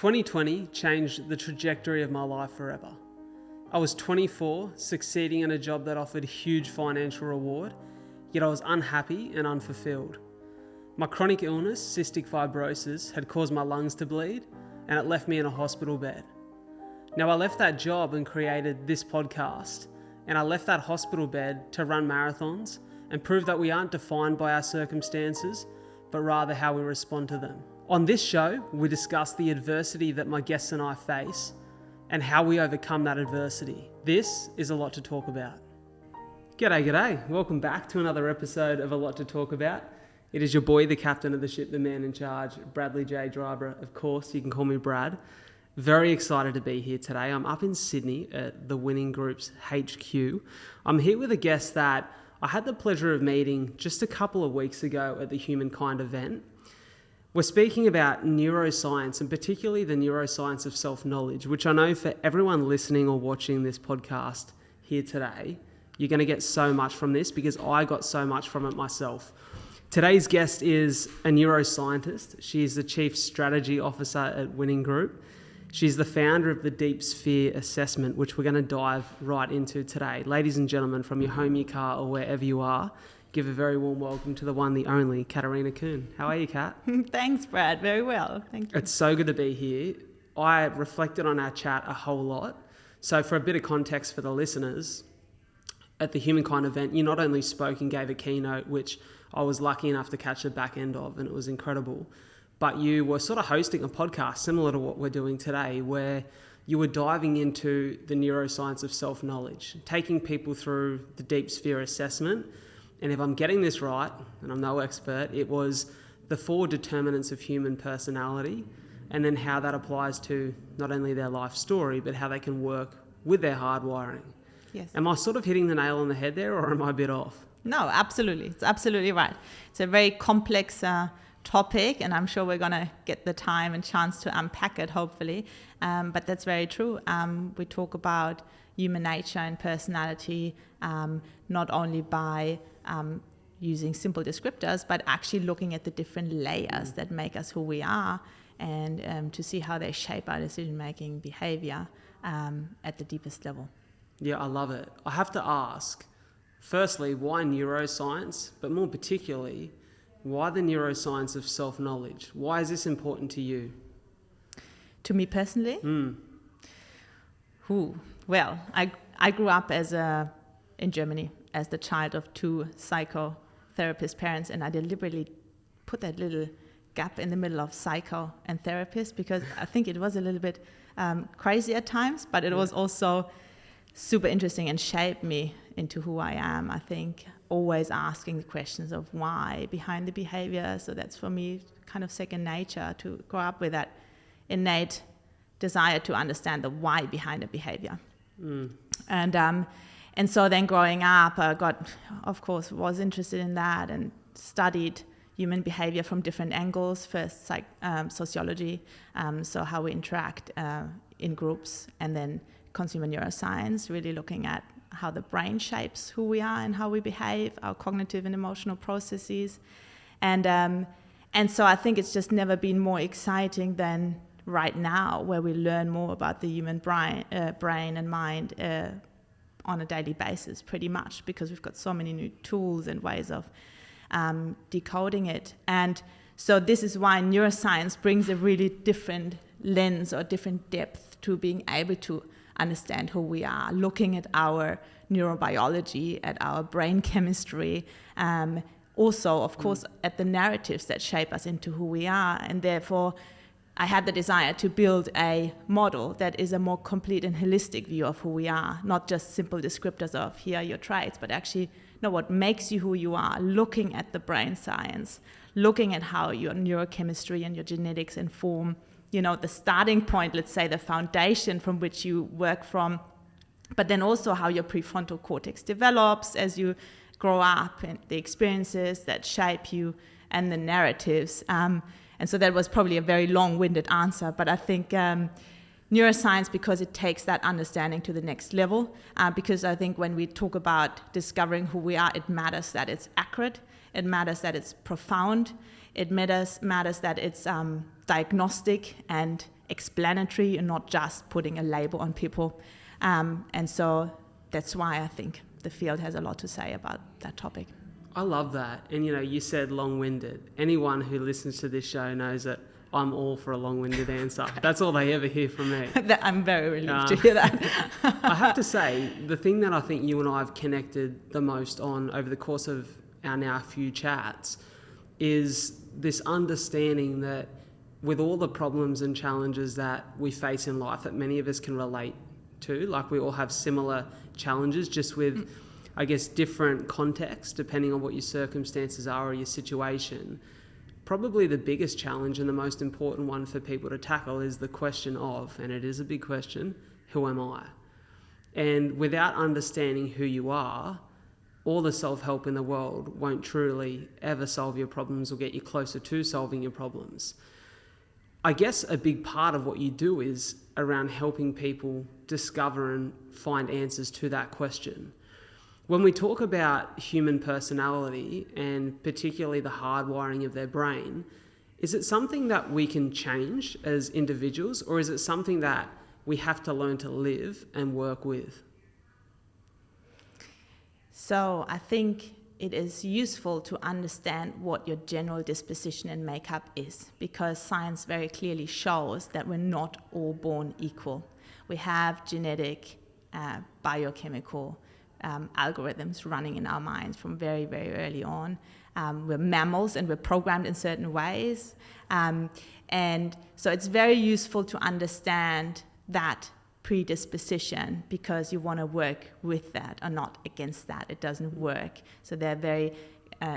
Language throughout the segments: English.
2020 changed the trajectory of my life forever. I was 24, succeeding in a job that offered huge financial reward, yet I was unhappy and unfulfilled. My chronic illness, cystic fibrosis, had caused my lungs to bleed, and it left me in a hospital bed. Now, I left that job and created this podcast, and I left that hospital bed to run marathons and prove that we aren't defined by our circumstances, but rather how we respond to them. On this show, we discuss the adversity that my guests and I face and how we overcome that adversity. This is A Lot to Talk About. G'day. Welcome back to another episode of A Lot to Talk About. It is your boy, the captain of the ship, the man in charge, Bradley J. Driver. Of course, you can call me Brad. Very excited to be here today. I'm up in Sydney at the Winning Group's HQ. I'm here with a guest that I had the pleasure of meeting just a couple of weeks ago at the Humankind event. We're speaking about neuroscience, and particularly the neuroscience of self-knowledge, which I know for everyone listening or watching this podcast here today, you're going to get so much from this because I got so much from it myself. Today's guest is a neuroscientist. She is the Chief Strategy Officer at Winning Group. She's the founder of the Deep Sphere Assessment, which we're going to dive right into today. Ladies and gentlemen, from your home, your car, or wherever you are, give a very warm welcome to the one, the only, Katharina Kuehn. How are you, Kat? Thanks, Brad. Very well. Thank you. It's so good to be here. I reflected on our chat a whole lot. So for a bit of context for the listeners, at the Humankind event, you not only spoke and gave a keynote, which I was lucky enough to catch the back end of, and it was incredible, but you were sort of hosting a podcast similar to what we're doing today, where you were diving into the neuroscience of self-knowledge, taking people through the Deep Sphere Assessment. And if I'm getting this right, and I'm no expert, it was the 4 determinants of human personality, and then how that applies to not only their life story, but how they can work with their hardwiring. Yes. Am I sort of hitting the nail on the head there, or am I a bit off? No, absolutely. It's absolutely right. It's a very complex topic, and I'm sure we're going to get the time and chance to unpack it, hopefully. But that's very true. We talk about human nature and personality, not only by using simple descriptors, but actually looking at the different layers that make us who we are, and to see how they shape our decision-making behavior at the deepest level. Yeah, I love it. I have to ask, firstly, why neuroscience? But more particularly, why the neuroscience of self-knowledge? Why is this important to you? To me personally? Well, I grew up in Germany as the child of 2 psychotherapist parents, and I deliberately put that little gap in the middle of psycho and therapist because I think it was a little bit crazy at times, but it was also super interesting and shaped me into who I am. I think always asking the questions of why behind the behavior. So that's for me kind of second nature, to grow up with that innate desire to understand the why behind a behavior. And so then growing up, I was interested in that and studied human behavior from different angles. First, sociology, so how we interact in groups, and then consumer neuroscience, really looking at how the brain shapes who we are and how we behave, our cognitive and emotional processes. And so I think it's just never been more exciting than right now, where we learn more about the human brain and mind on a daily basis, pretty much, because we've got so many new tools and ways of decoding it. And so this is why neuroscience brings a really different lens or different depth to being able to understand who we are, looking at our neurobiology, at our brain chemistry, also, of course, at the narratives that shape us into who we are. And therefore, I had the desire to build a model that is a more complete and holistic view of who we are, not just simple descriptors of here are your traits, but actually know what makes you who you are, looking at the brain science, looking at how your neurochemistry and your genetics inform, the starting point, let's say the foundation from which you work from, but then also how your prefrontal cortex develops as you grow up, and the experiences that shape you and the narratives. And so that was probably a very long-winded answer, but I think neuroscience, because it takes that understanding to the next level, because I think when we talk about discovering who we are, it matters that it's accurate, it matters that it's profound, it matters that it's diagnostic and explanatory and not just putting a label on people. And so that's why I think the field has a lot to say about that topic. I love that. And, you said long-winded. Anyone who listens to this show knows that I'm all for a long-winded answer. That's all they ever hear from me. I'm very relieved to hear that. I have to say, the thing that I think you and I have connected the most on over the course of our now few chats is this understanding that with all the problems and challenges that we face in life that many of us can relate to, like we all have similar challenges, just with, I guess, different contexts depending on what your circumstances are or your situation. Probably the biggest challenge and the most important one for people to tackle is the question of, and it is a big question, who am I? And without understanding who you are, all the self-help in the world won't truly ever solve your problems or get you closer to solving your problems. I guess a big part of what you do is around helping people discover and find answers to that question. When we talk about human personality and particularly the hardwiring of their brain, is it something that we can change as individuals, or is it something that we have to learn to live and work with? So I think it is useful to understand what your general disposition and makeup is, because science very clearly shows that we're not all born equal. We have genetic, biochemical algorithms running in our minds from very, very early on. We're mammals and we're programmed in certain ways. And so it's very useful to understand that predisposition, because you want to work with that and not against that. It doesn't work. So there are very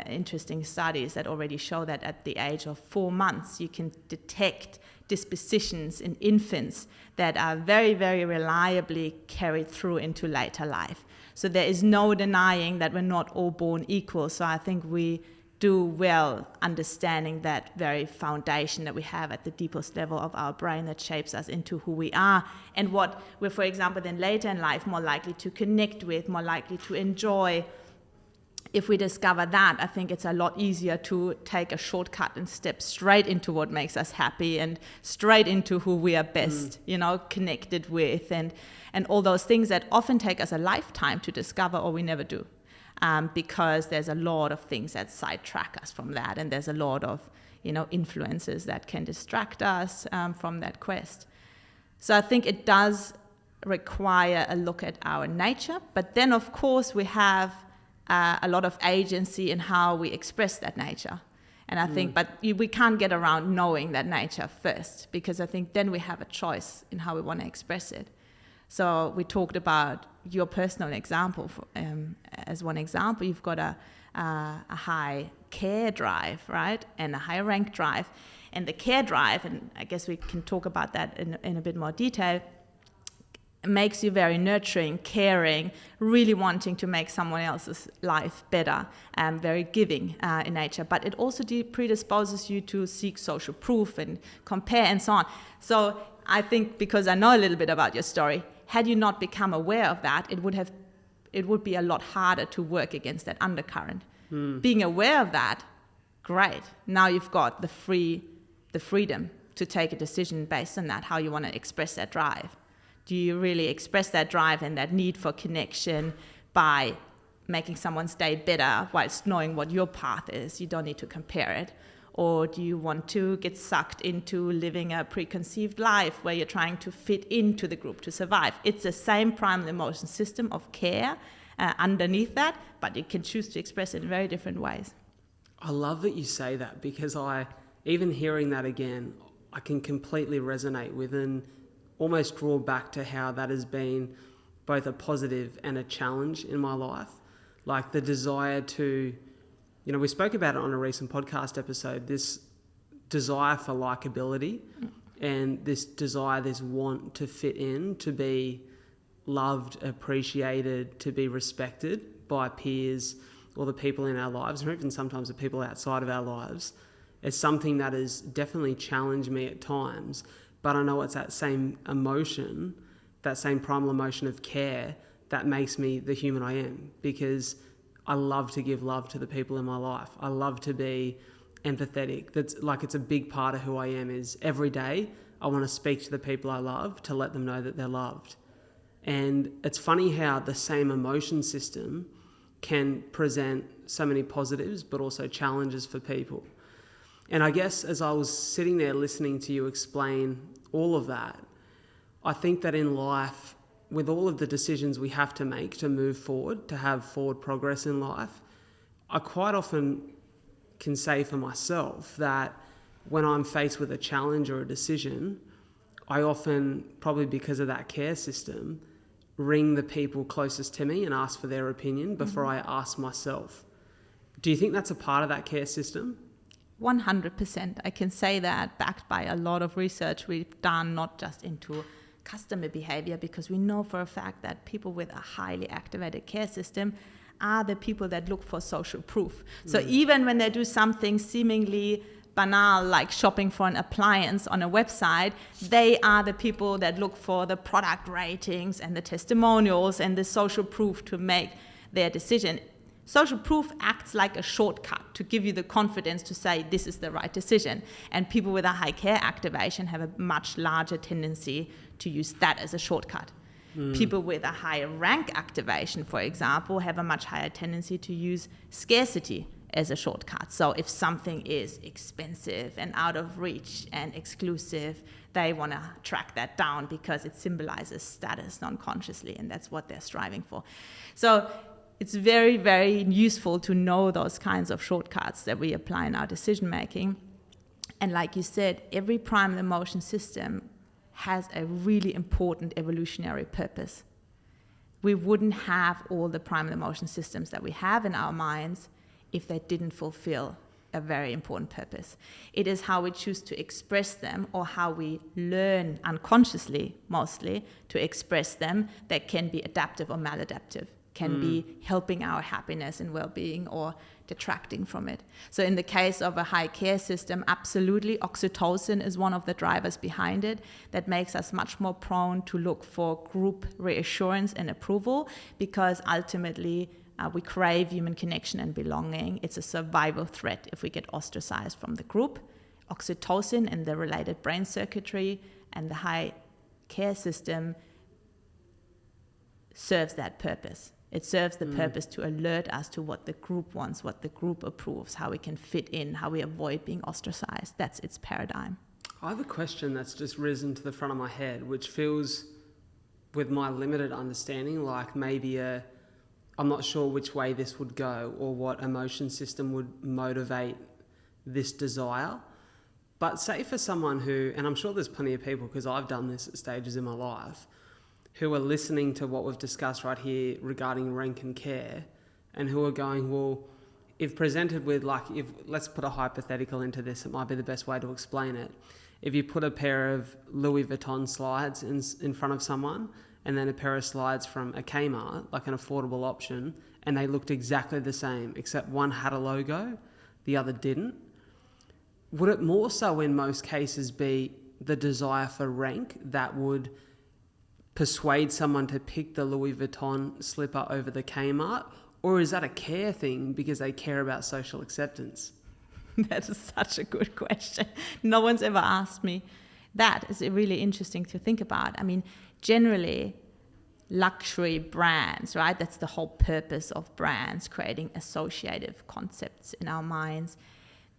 interesting studies that already show that at the age of 4 months, you can detect dispositions in infants that are very, very reliably carried through into later life. So there is no denying that we're not all born equal. So I think we do well understanding that very foundation that we have at the deepest level of our brain that shapes us into who we are, and what we're, for example, then later in life more likely to connect with, more likely to enjoy. If we discover that, I think it's a lot easier to take a shortcut and step straight into what makes us happy and straight into who we are best, connected with, and all those things that often take us a lifetime to discover, or we never do. Because there's a lot of things that sidetrack us from that, and there's a lot of influences that can distract us from that quest. So I think it does require a look at our nature, but then of course we have a lot of agency in how we express that nature. And I think, but we can't get around knowing that nature first, because I think then we have a choice in how we want to express it. So we talked about your personal example. As one example, you've got a high care drive, right? And a high rank drive. And the care drive, and I guess we can talk about that in a bit more detail, makes you very nurturing, caring, really wanting to make someone else's life better, very giving in nature. But it also predisposes you to seek social proof and compare and so on. So I think, because I know a little bit about your story, had you not become aware of that, it would be a lot harder to work against that undercurrent. Being aware of that, great. Now you've got the freedom to take a decision based on that, how you want to express that drive. Do you really express that drive and that need for connection by making someone's day better whilst knowing what your path is? You don't need to compare it. Or do you want to get sucked into living a preconceived life where you're trying to fit into the group to survive? It's the same primal emotion system of care underneath that, but you can choose to express it in very different ways. I love that you say that, because even hearing that again, I can completely resonate with and almost draw back to how that has been both a positive and a challenge in my life. Like the desire to, we spoke about it on a recent podcast episode, this desire for likability and this desire, this want to fit in, to be loved, appreciated, to be respected by peers or the people in our lives, or even sometimes the people outside of our lives. It's something that has definitely challenged me at times. But I know it's that same emotion, that same primal emotion of care that makes me the human I am, because I love to give love to the people in my life. I love to be empathetic. That's like, it's a big part of who I am. Is every day I want to speak to the people I love to let them know that they're loved. And it's funny how the same emotion system can present so many positives, but also challenges for people. And I guess as I was sitting there listening to you explain all of that, I think that in life, with all of the decisions we have to make to move forward, to have forward progress in life, I quite often can say for myself that when I'm faced with a challenge or a decision, I often, probably because of that care system, ring the people closest to me and ask for their opinion before I ask myself. Do you think that's a part of that care system? 100%. I can say that, backed by a lot of research we've done, not just into customer behavior, because we know for a fact that people with a highly activated care system are the people that look for social proof. So even when they do something seemingly banal, like shopping for an appliance on a website, they are the people that look for the product ratings and the testimonials and the social proof to make their decision. Social proof acts like a shortcut to give you the confidence to say this is the right decision. And people with a high care activation have a much larger tendency to use that as a shortcut. People with a higher rank activation, for example, have a much higher tendency to use scarcity as a shortcut. So if something is expensive and out of reach and exclusive, they want to track that down because it symbolizes status non-consciously, and that's what they're striving for. So it's very, very useful to know those kinds of shortcuts that we apply in our decision making. And like you said, every primal emotion system has a really important evolutionary purpose. We wouldn't have all the primal emotion systems that we have in our minds if they didn't fulfill a very important purpose. It is how we choose to express them, or how we learn unconsciously, mostly, to express them, that can be adaptive or maladaptive, can be helping our happiness and well-being or detracting from it. So in the case of a high care system, absolutely, oxytocin is one of the drivers behind it that makes us much more prone to look for group reassurance and approval, because ultimately we crave human connection and belonging. It's a survival threat if we get ostracized from the group. Oxytocin and the related brain circuitry and the high care system serves that purpose. It serves the purpose to alert us to what the group wants, what the group approves, how we can fit in, how we avoid being ostracized. That's its paradigm. I have a question that's just risen to the front of my head, which feels, with my limited understanding, like maybe I'm not sure which way this would go or what emotion system would motivate this desire. But say for someone who, and I'm sure there's plenty of people, because I've done this at stages in my life, who are listening to what we've discussed right here regarding rank and care, and who are going, well, if presented with, let's put a hypothetical into this, it might be the best way to explain it. If you put a pair of Louis Vuitton slides in front of someone, and then a pair of slides from a Kmart, like an affordable option, and they looked exactly the same, except one had a logo, the other didn't, would it more so in most cases be the desire for rank that would persuade someone to pick the Louis Vuitton slipper over the Kmart? Or is that a care thing because they care about social acceptance? That is such a good question. No one's ever asked me. That is really interesting to think about. I mean, generally, luxury brands, right? That's the whole purpose of brands, creating associative concepts in our minds.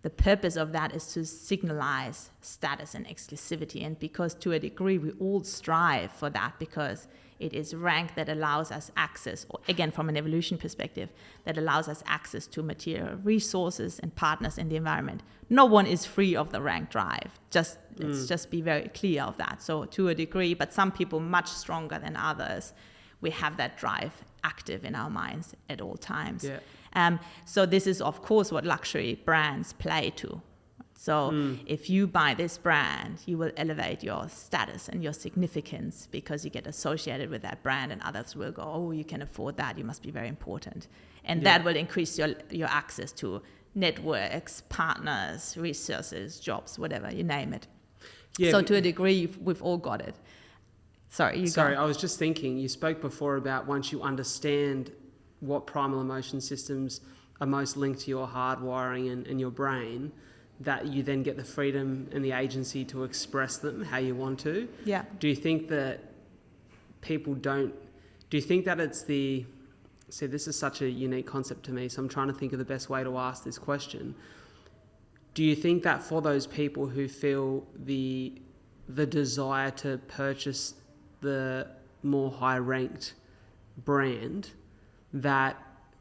The purpose of that is to signalize status and exclusivity. And because to a degree we all strive for that, because it is rank that allows us access, or again from an evolution perspective, that allows us access to material resources and partners in the environment. No one is free of the rank drive. Let's just be very clear of that. So to a degree, but some people much stronger than others, we have that drive active in our minds at all times. Yeah. So this is, of course, what luxury brands play to. So if you buy this brand, you will elevate your status and your significance because you get associated with that brand, and others will go, oh, you can afford that, you must be very important. And that will increase your access to networks, partners, resources, jobs, whatever, you name it. Yeah, so to a degree, we've all got it. Sorry, I was just thinking, you spoke before about once you understand what primal emotion systems are most linked to your hardwiring and your brain, that you then get the freedom and the agency to express them how you want to. Yeah. Do you think that people don't, do you think that it's the, see, this is such a unique concept to me, so I'm trying to think of the best way to ask this question. Do you think that for those people who feel the desire to purchase the more high-ranked brand, that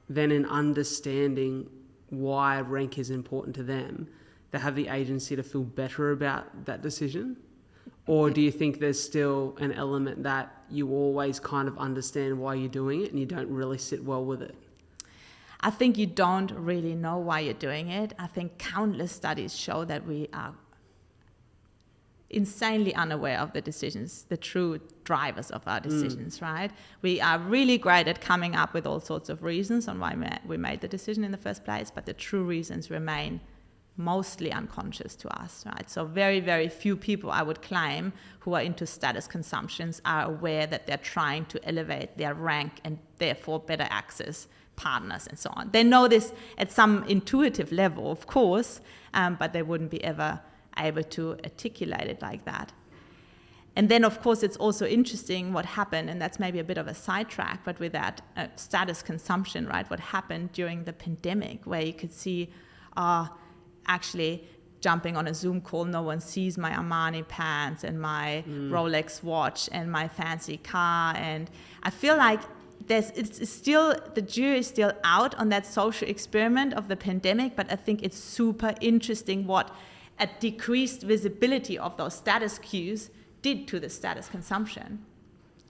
then in understanding why rank is important to them, they have the agency to feel better about that decision? Or do you think there's still an element that you always kind of understand why you're doing it and you don't really sit well with it? I think you don't really know why you're doing it. I think countless studies show that we are insanely unaware of the decisions, the true drivers of our decisions, right? We are really great at coming up with all sorts of reasons on why we made the decision in the first place, but the true reasons remain mostly unconscious to us, right? So very, very few people, I would claim, who are into status consumptions are aware that they're trying to elevate their rank and therefore better access partners and so on. They know this at some intuitive level, of course, but they wouldn't be ever able to articulate it like that. And then, of course, it's also interesting what happened, and that's maybe a bit of a sidetrack, but with that status consumption, right? What happened during the pandemic, where you could see, actually jumping on a Zoom call, no one sees my Armani pants and my Rolex watch and my fancy car. And I feel like it's still, the jury is still out on that social experiment of the pandemic, but I think it's super interesting what a decreased visibility of those status cues did to the status consumption.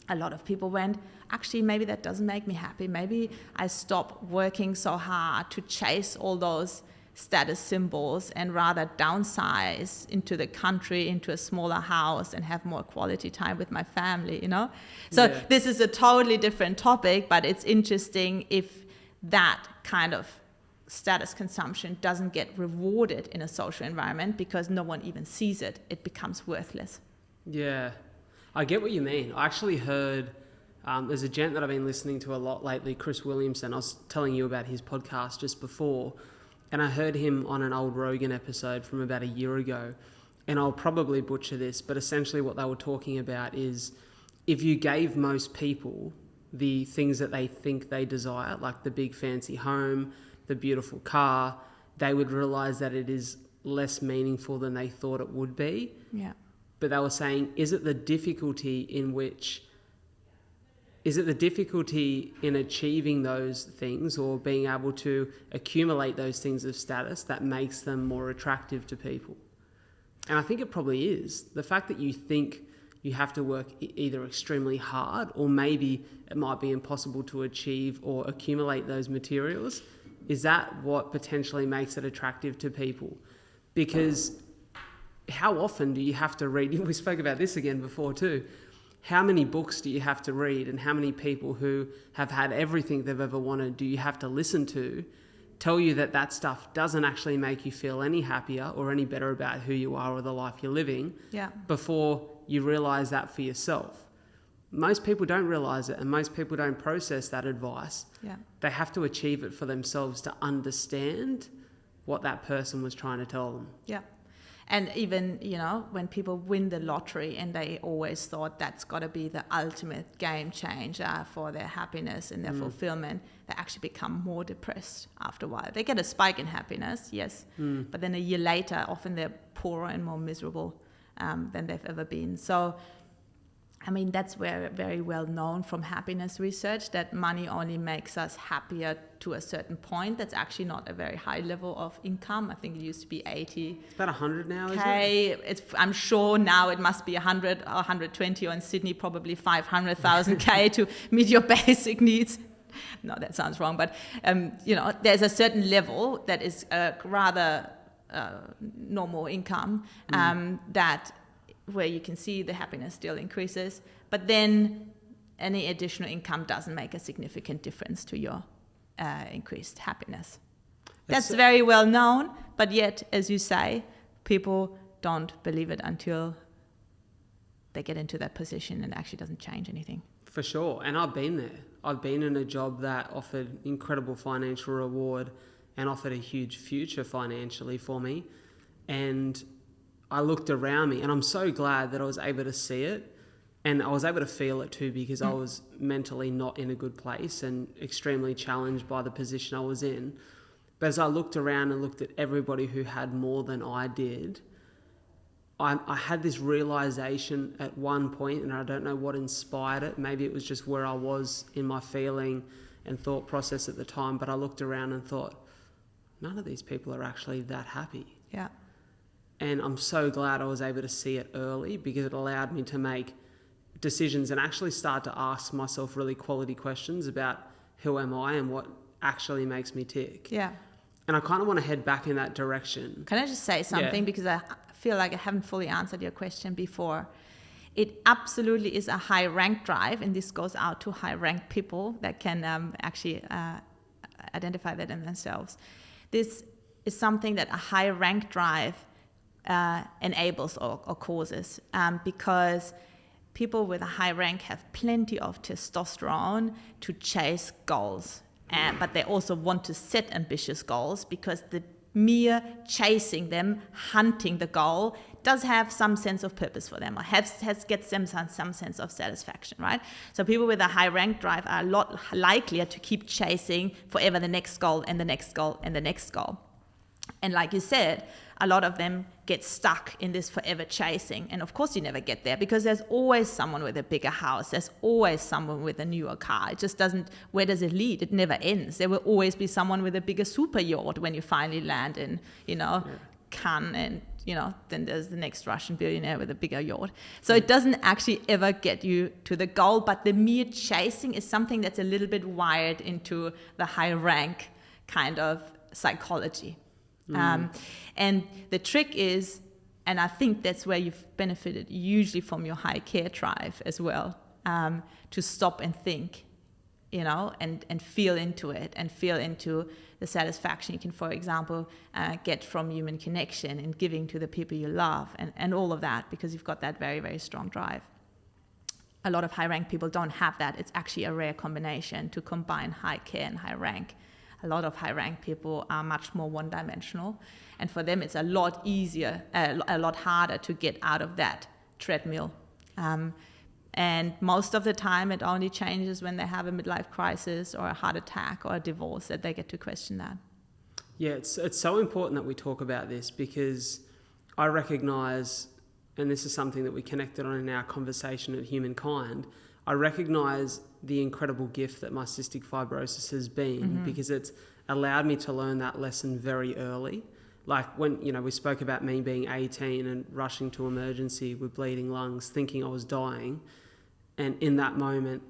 A lot of people went, actually, maybe that doesn't make me happy. Maybe I stop working so hard to chase all those status symbols and rather downsize into the country, into a smaller house, and have more quality time with my family, you know? So This is a totally different topic, but it's interesting if that kind of status consumption doesn't get rewarded in a social environment because no one even sees it. It becomes worthless. Yeah, I get what you mean. I actually heard, there's a gent that I've been listening to a lot lately, Chris Williamson. I was telling you about his podcast just before, and I heard him on an old Rogan episode from about a year ago, and I'll probably butcher this, but essentially what they were talking about is if you gave most people the things that they think they desire, like the big fancy home, the beautiful car, they would realize that it is less meaningful than they thought it would be. Yeah. But they were saying, is it the difficulty in achieving those things or being able to accumulate those things of status that makes them more attractive to people? And I think it probably is. The fact that you think you have to work either extremely hard or maybe it might be impossible to achieve or accumulate those materials, is that what potentially makes it attractive to people? Because how often do you have to read? We spoke about this again before too. How many books do you have to read, and how many people who have had everything they've ever wanted do you have to listen to tell you that that stuff doesn't actually make you feel any happier or any better about who you are or the life you're living before you realize that for yourself? Most people don't realize it, and most people don't process that advice. They have to achieve it for themselves to understand what that person was trying to tell them. And even, you know, when people win the lottery and they always thought that's got to be the ultimate game changer for their happiness and their fulfillment, they actually become more depressed after a while. They get a spike in happiness, yes, but then a year later, often they're poorer and more miserable than they've ever been. So, I mean, that's very well known from happiness research, that money only makes us happier to a certain point. That's actually not a very high level of income. I think it used to be 80. It's about 100 now, isn't it? I'm sure now it must be 100 or 120, or in Sydney probably 500,000 K to meet your basic needs. No, that sounds wrong. But, you know, there's a certain level that is rather normal income that where you can see the happiness still increases, but then any additional income doesn't make a significant difference to your increased happiness. That's very well known, but yet, as you say, people don't believe it until they get into that position and it actually doesn't change anything. For sure, and I've been there. I've been in a job that offered incredible financial reward and offered a huge future financially for me. And I looked around me, and I'm so glad that I was able to see it. And I was able to feel it too, because I was mentally not in a good place and extremely challenged by the position I was in. But as I looked around and looked at everybody who had more than I did, I had this realization at one point, and I don't know what inspired it. Maybe it was just where I was in my feeling and thought process at the time. But I looked around and thought, none of these people are actually that happy. Yeah. And I'm so glad I was able to see it early, because it allowed me to make decisions and actually start to ask myself really quality questions about who am I and what actually makes me tick. Yeah. And I kind of want to head back in that direction. Can I just say something? Yeah. Because I feel like I haven't fully answered your question before. It absolutely is a high rank drive, and this goes out to high ranked people that can actually identify that in themselves. This is something that a high rank drive enables or causes, because people with a high rank have plenty of testosterone to chase goals, but they also want to set ambitious goals, because the mere chasing them, hunting the goal, does have some sense of purpose for them, or gets them some sense of satisfaction, right? So people with a high rank drive are a lot likelier to keep chasing forever the next goal and the next goal and the next goal. And like you said, a lot of them get stuck in this forever chasing. And of course you never get there, because there's always someone with a bigger house. There's always someone with a newer car. It just doesn't, where does it lead? It never ends. There will always be someone with a bigger super yacht when you finally land in, Cannes, and, then there's the next Russian billionaire with a bigger yacht. So it doesn't actually ever get you to the goal, but the mere chasing is something that's a little bit wired into the high rank kind of psychology. And the trick is, and I think that's where you've benefited usually from your high care drive as well, to stop and think, and feel into it, and feel into the satisfaction you can, for example, get from human connection and giving to the people you love, and all of that, because you've got that very, very strong drive. A lot of high rank people don't have that. It's actually a rare combination to combine high care and high rank. A lot of high-ranked people are much more one-dimensional, and for them it's a lot easier, a lot harder to get out of that treadmill. And most of the time it only changes when they have a midlife crisis or a heart attack or a divorce that they get to question that. Yeah, it's so important that we talk about this, because I recognise, and this is something that we connected on in our conversation at Humankind, I recognise the incredible gift that my cystic fibrosis has been, because it's allowed me to learn that lesson very early. Like when, we spoke about me being 18 and rushing to emergency with bleeding lungs, thinking I was dying. And in that moment,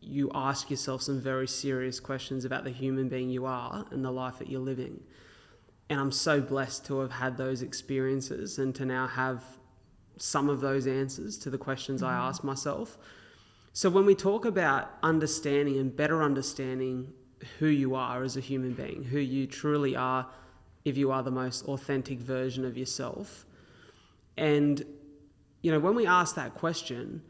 you ask yourself some very serious questions about the human being you are and the life that you're living. And I'm so blessed to have had those experiences and to now have some of those answers to the questions I ask myself. So when we talk about understanding and better understanding who you are as a human being, who you truly are, if you are the most authentic version of yourself, and, when we ask that question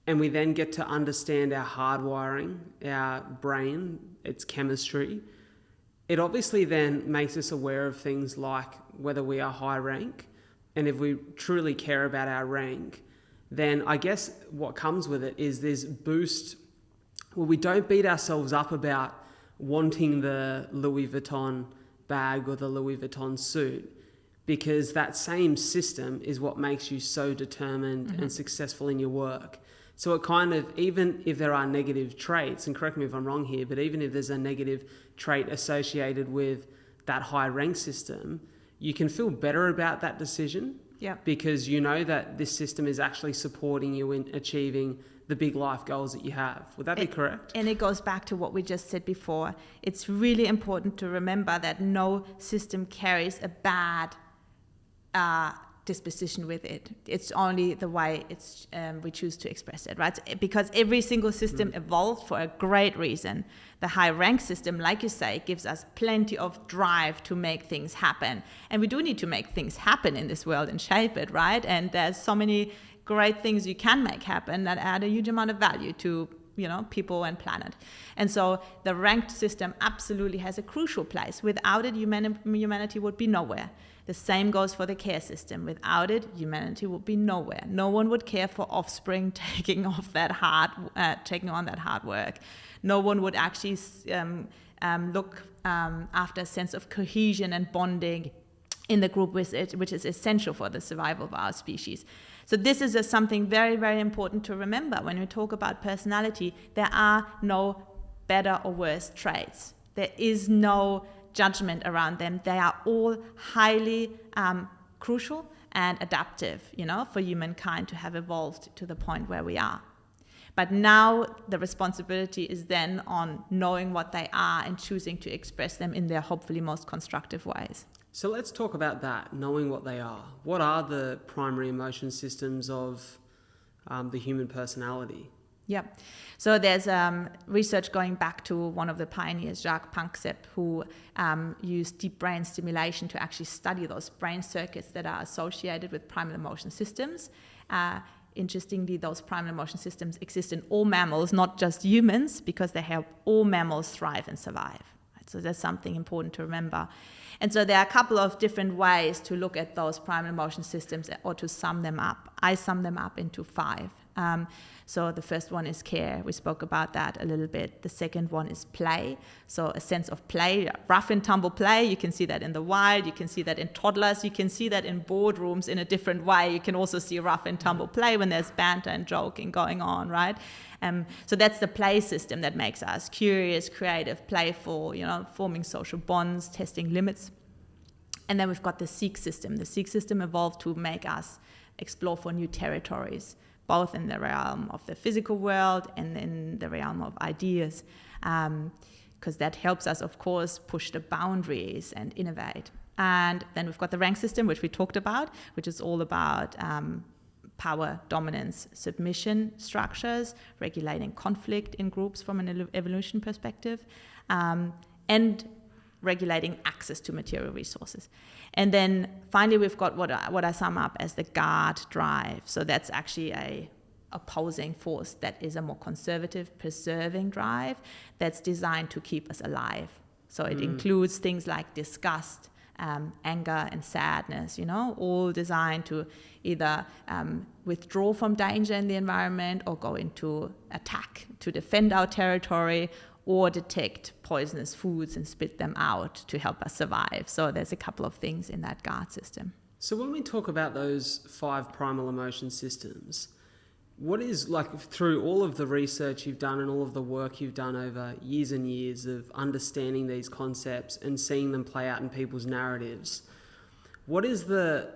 and we then get to understand our hardwiring, our brain, its chemistry, it obviously then makes us aware of things like whether we are high rank, and if we truly care about our rank, then I guess what comes with it is this boost. Well, we don't beat ourselves up about wanting the Louis Vuitton bag or the Louis Vuitton suit, because that same system is what makes you so determined and successful in your work. So it kind of, even if there are negative traits, and correct me if I'm wrong here, but even if there's a negative trait associated with that high rank system, you can feel better about that decision. Yeah. Because you know that this system is actually supporting you in achieving the big life goals that you have. Would that be correct? And it goes back to what we just said before. It's really important to remember that no system carries a bad disposition with it. It's only the way we choose to express it, right? Because every single system evolved for a great reason. The high rank system, like you say, gives us plenty of drive to make things happen. And we do need to make things happen in this world and shape it, right? And there's so many great things you can make happen that add a huge amount of value to people and planet. And so the ranked system absolutely has a crucial place. Without it, humanity would be nowhere. The same goes for the care system. Without it, humanity would be nowhere. No one would care for offspring taking on that hard work. No one would actually look after a sense of cohesion and bonding in the group, which is essential for the survival of our species. So this is something very, very important to remember when we talk about personality. There are no better or worse traits. There is no judgment around them. They are all highly crucial and adaptive, for humankind to have evolved to the point where we are. But now the responsibility is then on knowing what they are and choosing to express them in their hopefully most constructive ways. So let's talk about that, knowing what they are. What are the primary emotion systems of the human personality? Yeah. So there's research going back to one of the pioneers, Jacques Panksepp, who used deep brain stimulation to actually study those brain circuits that are associated with primal emotion systems. Interestingly, those primal emotion systems exist in all mammals, not just humans, because they help all mammals thrive and survive. Right? So that's something important to remember. And so there are a couple of different ways to look at those primal emotion systems or to sum them up. I sum them up into 5. So the first one is care. We spoke about that a little bit. The second one is play. So a sense of play, rough and tumble play. You can see that in the wild. You can see that in toddlers. You can see that in boardrooms in a different way. You can also see rough and tumble play when there's banter and joking going on, right? So that's the play system that makes us curious, creative, playful, forming social bonds, testing limits. And then we've got the seek system. The seek system evolved to make us explore for new territories, both in the realm of the physical world and in the realm of ideas, because that helps us, of course, push the boundaries and innovate. And then we've got the rank system, which we talked about, which is all about power, dominance, submission structures, regulating conflict in groups from an evolution perspective, and regulating access to material resources. And then finally, we've got what I sum up as the guard drive. So that's actually a opposing force that is a more conservative, preserving drive that's designed to keep us alive. So it includes things like disgust, anger and sadness, all designed to either withdraw from danger in the environment or go into attack to defend our territory, or detect poisonous foods and spit them out to help us survive. So there's a couple of things in that guard system. So when we talk about those 5 primal emotion systems, what is, through all of the research you've done and all of the work you've done over years and years of understanding these concepts and seeing them play out in people's narratives, what is the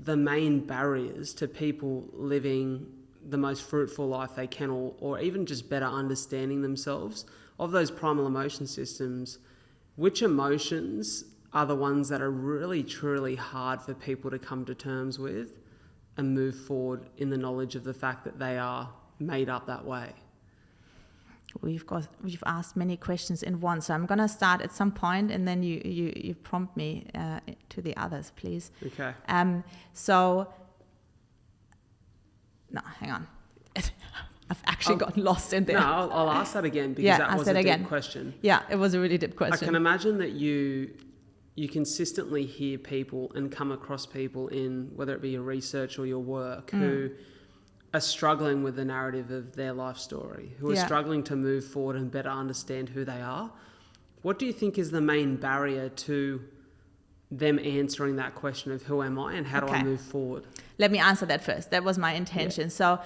main barriers to people living the most fruitful life they can, or even just better understanding themselves? Of those primal emotion systems, which emotions are the ones that are really, truly hard for people to come to terms with and move forward in the knowledge of the fact that they are made up that way? We've asked many questions in one, so I'm going to start at some point, and then you prompt me to the others, please. Okay. No, hang on. I've actually gotten lost in there. No, I'll ask that again, because that was a deep question. Yeah, it was a really deep question. I can imagine that you consistently hear people and come across people in, whether it be your research or your work, who are struggling with the narrative of their life story, who are struggling to move forward and better understand who they are. What do you think is the main barrier to them answering that question of who am I and how do I move forward? Let me answer that first. That was my intention. So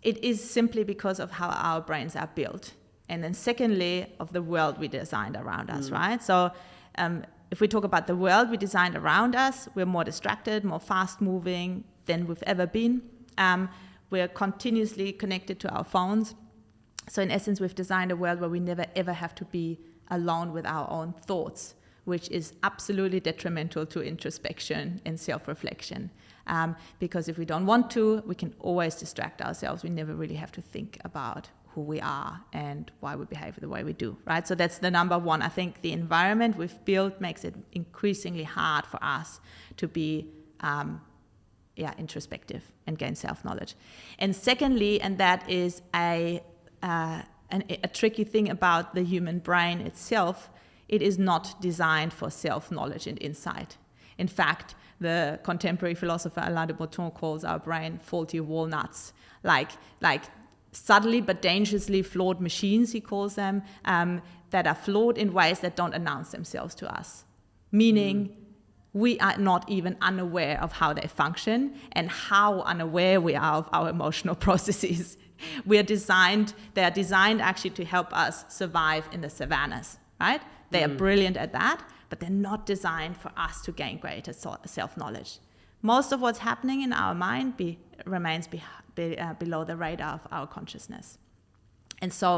it is simply because of how our brains are built. And then secondly, of the world we designed around us, right? So if we talk about the world we designed around us, we're more distracted, more fast-moving than we've ever been. We're continuously connected to our phones. So in essence, we've designed a world where we never, ever have to be alone with our own thoughts, which is absolutely detrimental to introspection and self-reflection. Because if we don't want to, we can always distract ourselves. We never really have to think about who we are and why we behave the way we do, right? So that's the number one. I think the environment we've built makes it increasingly hard for us to be introspective and gain self-knowledge. And secondly, and that is a tricky thing about the human brain itself, it is not designed for self-knowledge and insight. In fact, the contemporary philosopher Alain de Botton calls our brain faulty walnuts, like subtly but dangerously flawed machines, he calls them, that are flawed in ways that don't announce themselves to us. Meaning, we are not even unaware of how they function and how unaware we are of our emotional processes. They are designed actually to help us survive in the savannas, right? They are brilliant at that, but they're not designed for us to gain greater self-knowledge. Most of what's happening in our mind remains below the radar of our consciousness. And so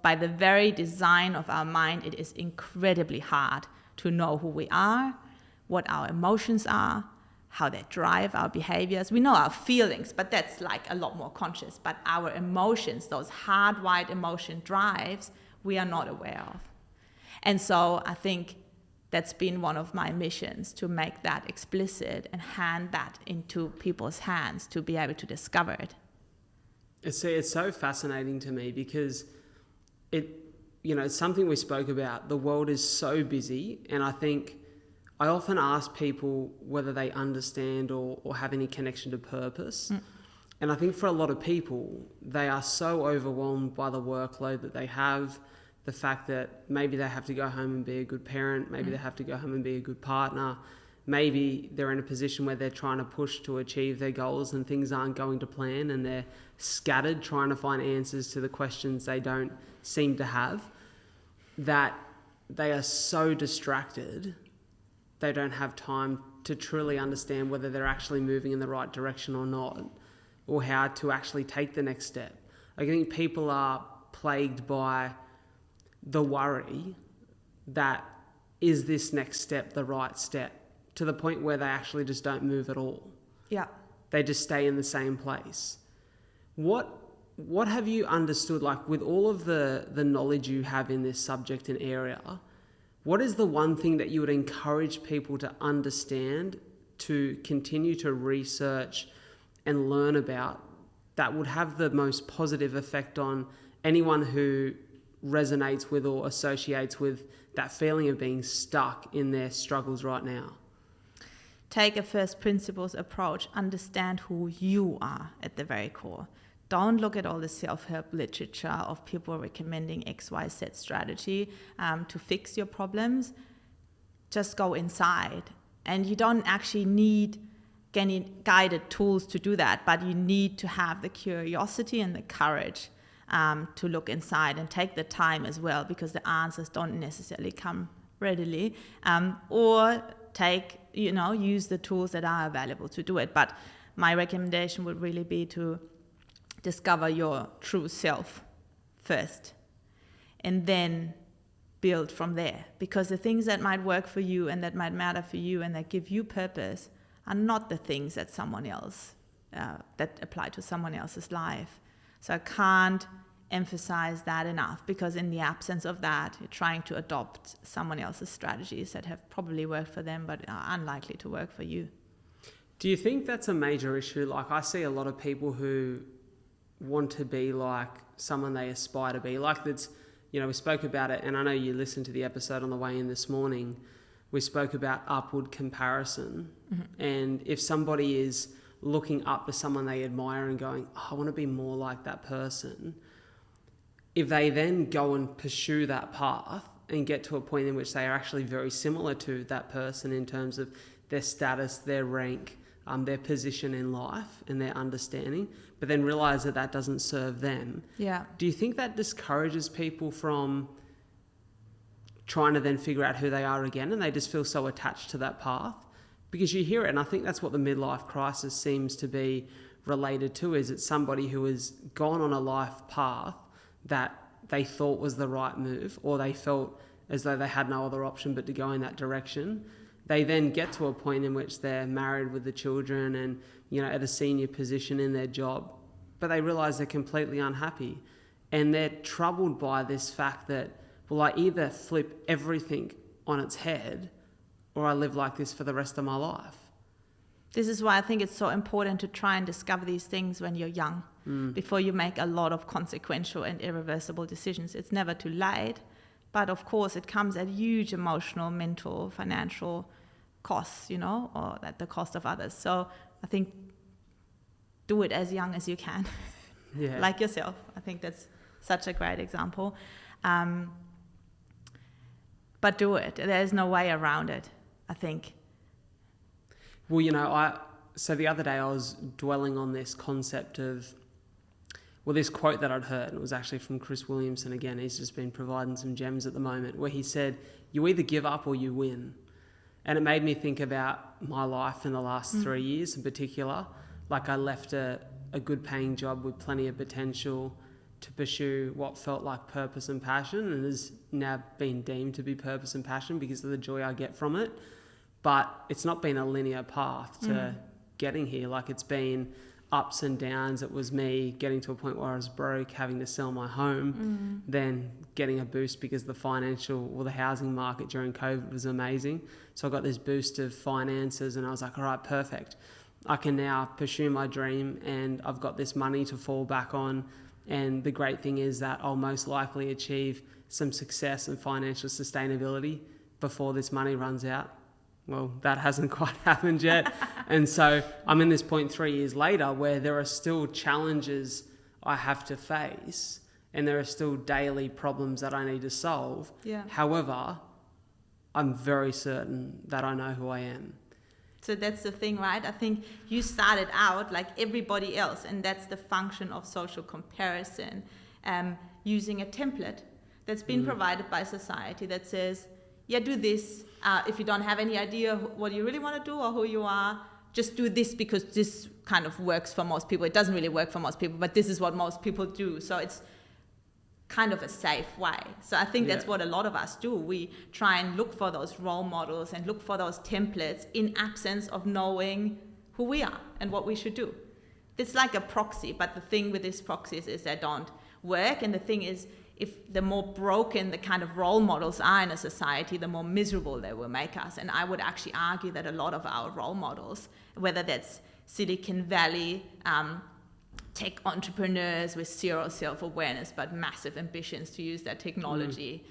by the very design of our mind, it is incredibly hard to know who we are, what our emotions are, how they drive our behaviors. We know our feelings, but that's like a lot more conscious. But our emotions, those hardwired emotion drives, we are not aware of. And so I think that's been one of my missions, to make that explicit and hand that into people's hands to be able to discover it. It's so fascinating to me because it's something we spoke about. The world is so busy, and I think I often ask people whether they understand or have any connection to purpose. And I think for a lot of people, they are so overwhelmed by the workload that they have, the fact that maybe they have to go home and be a good parent, maybe they have to go home and be a good partner, maybe they're in a position where they're trying to push to achieve their goals and things aren't going to plan and they're scattered trying to find answers to the questions they don't seem to have, that they are so distracted they don't have time to truly understand whether they're actually moving in the right direction or not, or how to actually take the next step. I think people are plagued by the worry that, is this next step the right step, to the point where they actually just don't move at all. Yeah. They just stay in the same place. What have you understood, like with all of the knowledge you have in this subject and area, what is the one thing that you would encourage people to understand, to continue to research and learn about, that would have the most positive effect on anyone who resonates with or associates with that feeling of being stuck in their struggles right now? Take a first principles approach. Understand who you are at the very core. Don't look at all the self-help literature of people recommending XYZ strategy to fix your problems. Just go inside. And you don't actually need any guided tools to do that, but you need to have the curiosity and the courage to look inside and take the time as well, because the answers don't necessarily come readily, or use the tools that are available to do it. But my recommendation would really be to discover your true self first, and then build from there. Because the things that might work for you and that might matter for you and that give you purpose are not the things that someone else, that apply to someone else's life. So I can't emphasize that enough, because in the absence of that, you're trying to adopt someone else's strategies that have probably worked for them but are unlikely to work for you. Do you think that's a major issue? Like, I see a lot of people who want to be like someone they aspire to be. Like, that's, we spoke about it, and I know you listened to the episode on the way in this morning. We spoke about upward comparison. Mm-hmm. And if somebody is looking up to someone they admire and going, I want to be more like that person, if they then go and pursue that path and get to a point in which they are actually very similar to that person in terms of their status, their rank, their position in life and their understanding, but then realize that that doesn't serve them. Yeah. Do you think that discourages people from trying to then figure out who they are again, and they just feel so attached to that path? Because you hear it, and I think that's what the midlife crisis seems to be related to, is it's somebody who has gone on a life path that they thought was the right move, or they felt as though they had no other option but to go in that direction. They then get to a point in which they're married with the children and, at a senior position in their job, but they realise they're completely unhappy. And they're troubled by this fact that, well, I either flip everything on its head or I live like this for the rest of my life. This is why I think it's so important to try and discover these things when you're young, before you make a lot of consequential and irreversible decisions. It's never too late, but of course it comes at huge emotional, mental, financial costs, you know, or at the cost of others. So I think do it as young as you can, like yourself. I think that's such a great example. But do it. There's no way around it, I think. Well, you know, so the other day I was dwelling on this concept of, well, this quote that I'd heard, and it was actually from Chris Williamson again. He's just been providing some gems at the moment, where he said, you either give up or you win. And it made me think about my life in the last 3 years in particular. Like, I left a good paying job with plenty of potential to pursue what felt like purpose and passion, and has now been deemed to be purpose and passion because of the joy I get from it. But it's not been a linear path to getting here. Like, it's been ups and downs. It was me getting to a point where I was broke, having to sell my home, then getting a boost because the housing market during COVID was amazing. So I got this boost of finances, and I was like, all right, perfect. I can now pursue my dream, and I've got this money to fall back on. And the great thing is that I'll most likely achieve some success and financial sustainability before this money runs out. Well, that hasn't quite happened yet. And so I'm in this point 3 years later where there are still challenges I have to face, and there are still daily problems that I need to solve. Yeah. However, I'm very certain that I know who I am. So that's the thing, right? I think you started out like everybody else, and that's the function of social comparison, using a template that's been provided by society that says, yeah, do this. If you don't have any idea what you really want to do or who you are, just do this because this kind of works for most people. It doesn't really work for most people, but this is what most people do. So it's kind of a safe way. So I think that's what a lot of us do. We try and look for those role models and look for those templates in absence of knowing who we are and what we should do. It's like a proxy, but the thing with these proxies is they don't work. And the thing is, if the more broken the kind of role models are in a society, the more miserable they will make us. And I would actually argue that a lot of our role models, whether that's Silicon Valley, tech entrepreneurs with zero self-awareness but massive ambitions to use that technology,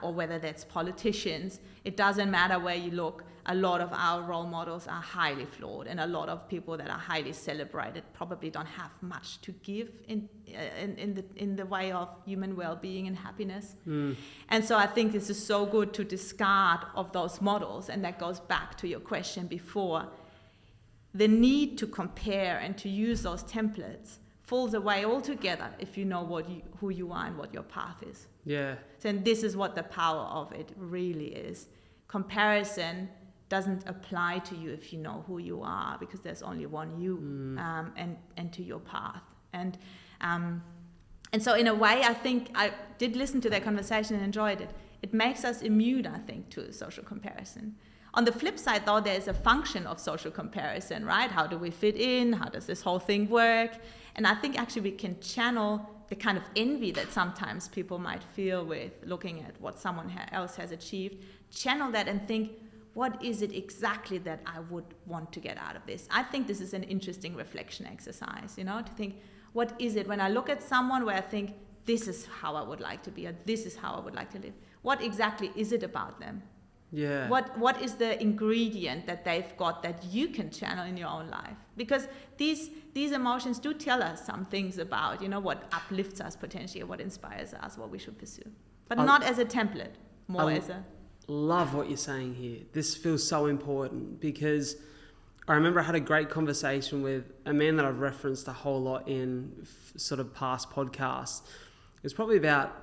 or whether that's politicians, it doesn't matter where you look. A lot of our role models are highly flawed, and a lot of people that are highly celebrated probably don't have much to give in the way of human well-being and happiness. And so I think this is so good to discard of those models, and that goes back to your question before. The need to compare and to use those templates falls away altogether if you know who you are and what your path is. Yeah. So, and this is what the power of it really is. Comparison doesn't apply to you if you know who you are, because there's only one you, and to your path. And so in a way, I think I did listen to that conversation and enjoyed it. It makes us immune, I think, to social comparison. On the flip side, though, there's a function of social comparison, right? How do we fit in? How does this whole thing work? And I think actually we can channel the kind of envy that sometimes people might feel with looking at what someone else has achieved, channel that and think, what is it exactly that I would want to get out of this? I think this is an interesting reflection exercise, you know, to think, what is it when I look at someone where I think, this is how I would like to be, or this is how I would like to live? What exactly is it about them? Yeah. What is the ingredient that they've got that you can channel in your own life? Because these emotions do tell us some things about, you know, what uplifts us potentially, what inspires us, what we should pursue. But not as a template, more as a... Love what you're saying here. This feels so important, because I remember I had a great conversation with a man that I've referenced a whole lot in sort of past podcasts. It was probably about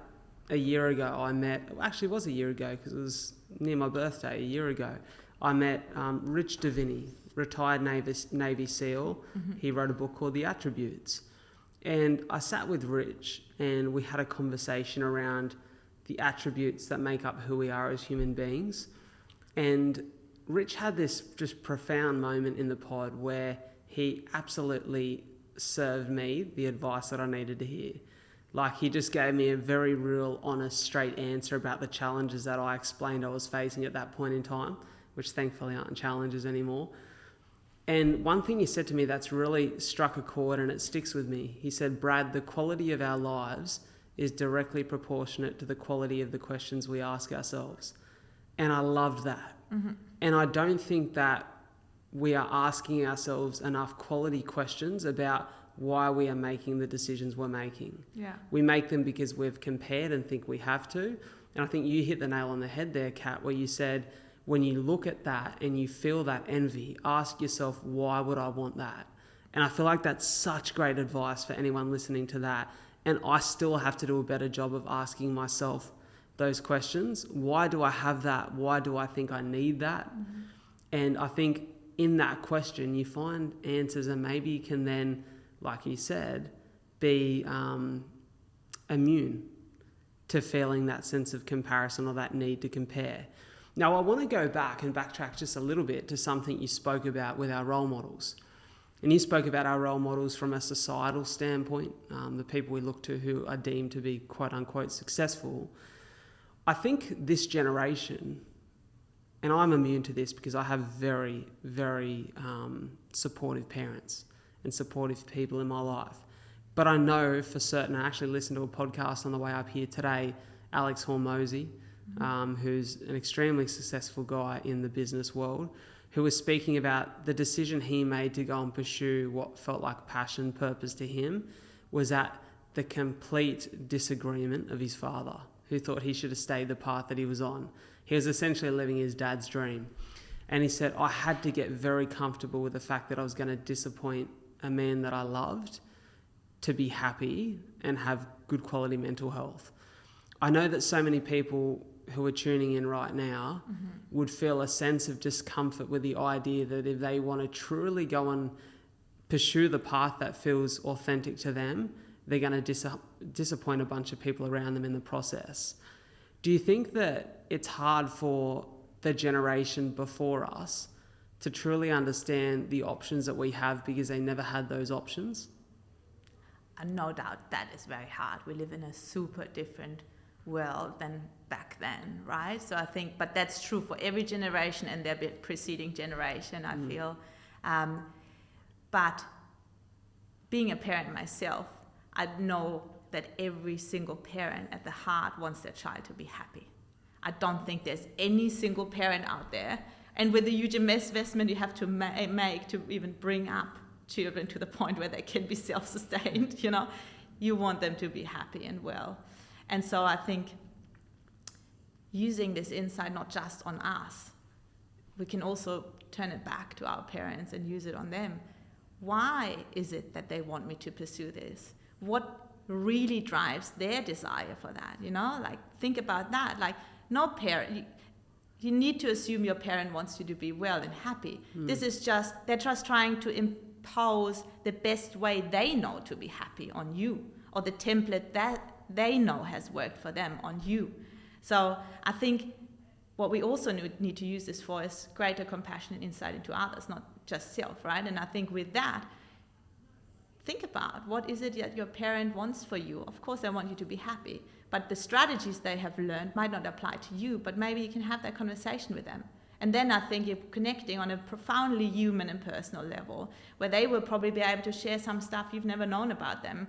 a year ago it was a year ago because it was near my birthday a year ago. I met Rich Davini, retired Navy SEAL. He wrote a book called The Attributes. And I sat with Rich and we had a conversation around the attributes that make up who we are as human beings. And Rich had this just profound moment in the pod where he absolutely served me the advice that I needed to hear. Like, he just gave me a very real, honest, straight answer about the challenges that I explained I was facing at that point in time, which thankfully aren't challenges anymore. And one thing he said to me that's really struck a chord and it sticks with me. He said, Brad, the quality of our lives is directly proportionate to the quality of the questions we ask ourselves. And I loved that, And I don't think that we are asking ourselves enough quality questions about why we are making the decisions we're making. Yeah. We make them because we've compared and think we have to. And I think you hit the nail on the head there, Kat, where you said, when you look at that and you feel that envy, ask yourself, why would I want that? And I feel like that's such great advice for anyone listening to that. And I still have to do a better job of asking myself those questions. Why do I have that? Why do I think I need that? And I think in that question, you find answers, and maybe you can then, like you said, be immune to feeling that sense of comparison or that need to compare. Now, I want to go back and backtrack just a little bit to something you spoke about with our role models. And you spoke about our role models from a societal standpoint, the people we look to who are deemed to be quote unquote successful. I think this generation, and I'm immune to this because I have very, very supportive parents and supportive people in my life. But I know for certain, I actually listened to a podcast on the way up here today, Alex Hormozy, who's an extremely successful guy in the business world, who was speaking about the decision he made to go and pursue what felt like passion, purpose to him, was at the complete disagreement of his father, who thought he should have stayed the path that he was on. He was essentially living his dad's dream. And he said, I had to get very comfortable with the fact that I was going to disappoint a man that I loved to be happy and have good quality mental health. I know that so many people who are tuning in right now would feel a sense of discomfort with the idea that if they want to truly go and pursue the path that feels authentic to them, they're going to disappoint a bunch of people around them in the process. Do you think that it's hard for the generation before us to truly understand the options that we have because they never had those options? No doubt that is very hard. We live in a super different world than back then, right? So I think, but that's true for every generation and their preceding generation, I feel. But being a parent myself, I know that every single parent at the heart wants their child to be happy. I don't think there's any single parent out there, and with the huge investment you have to make to even bring up children to the point where they can be self-sustained, you want them to be happy and well. And so I think using this insight not just on us, we can also turn it back to our parents and use it on them. Why is it that they want me to pursue this? What really drives their desire for that? Like, think about that. Like, no parent, you need to assume your parent wants you to be well and happy. This is they're just trying to impose the best way they know to be happy on you, or the template that they know has worked for them on you. So I think what we also need to use this for is greater compassion and insight into others, not just self, right? And I think with that, think about what is it that your parent wants for you. Of course, they want you to be happy, but the strategies they have learned might not apply to you, but maybe you can have that conversation with them. And then I think you're connecting on a profoundly human and personal level, where they will probably be able to share some stuff you've never known about them.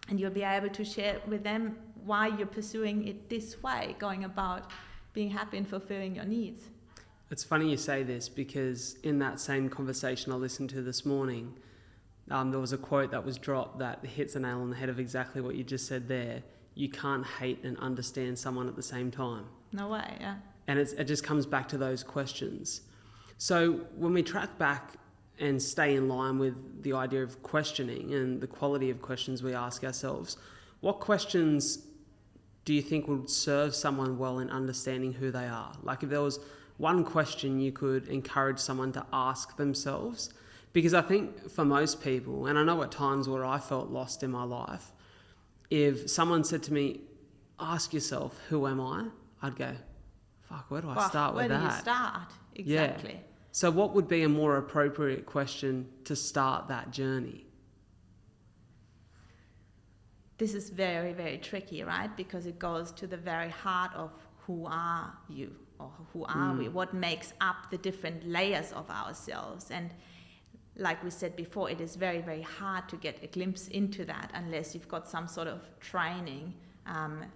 And you'll be able to share with them why you're pursuing it this way, going about being happy and fulfilling your needs. It's funny you say this, because in that same conversation I listened to this morning, there was a quote that was dropped that hits the nail on the head of exactly what you just said there. You can't hate and understand someone at the same time. No way, yeah. And it just comes back to those questions. So when we track back and stay in line with the idea of questioning and the quality of questions we ask ourselves, what questions do you think would serve someone well in understanding who they are? Like, if there was one question you could encourage someone to ask themselves, because I think for most people, and I know at times where I felt lost in my life, if someone said to me, ask yourself, who am I? I'd go, fuck, where do I start with that? Where do you start? Exactly. Yeah. So what would be a more appropriate question to start that journey? This is very, very tricky, right? Because it goes to the very heart of who are you, or who are we? What makes up the different layers of ourselves? And like we said before, it is very, very hard to get a glimpse into that unless you've got some sort of training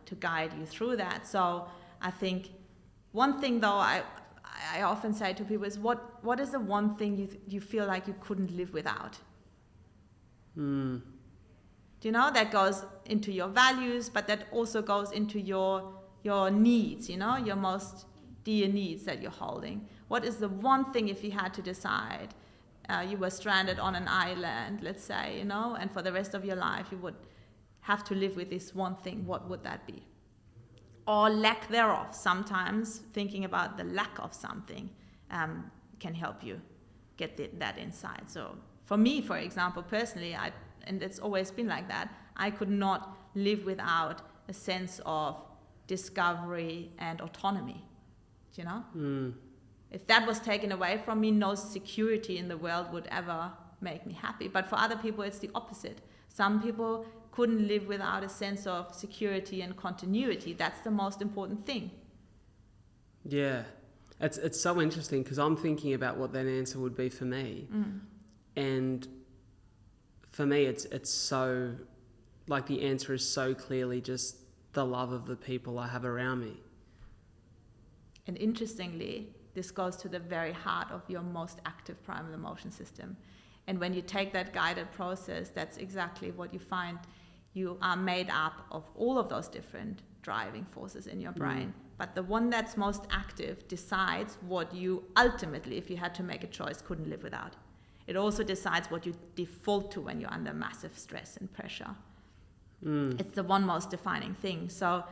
to guide you through that. So I think one thing, though, I often say to people is, what is the one thing you feel like you couldn't live without? Do you know, that goes into your values, but that also goes into your needs, you know, your most dear needs that you're holding. What is the one thing, if you had to decide, you were stranded on an island, let's say, you know, and for the rest of your life you would have to live with this one thing, what would that be? Or lack thereof. Sometimes thinking about the lack of something can help you get that insight. So for me, for example, personally, and it's always been like that, I could not live without a sense of discovery and autonomy, you know? If that was taken away from me, no security in the world would ever make me happy. But for other people, it's the opposite. Some people couldn't live without a sense of security and continuity. That's the most important thing. Yeah. It's so interesting because I'm thinking about what that answer would be for me. And for me, it's so, like, the answer is so clearly just the love of the people I have around me. And interestingly, this goes to the very heart of your most active primal emotion system. And when you take that guided process, that's exactly what you find. You are made up of all of those different driving forces in your brain. But the one that's most active decides what you ultimately, if you had to make a choice, couldn't live without. It also decides what you default to when you're under massive stress and pressure. It's the one most defining thing. So,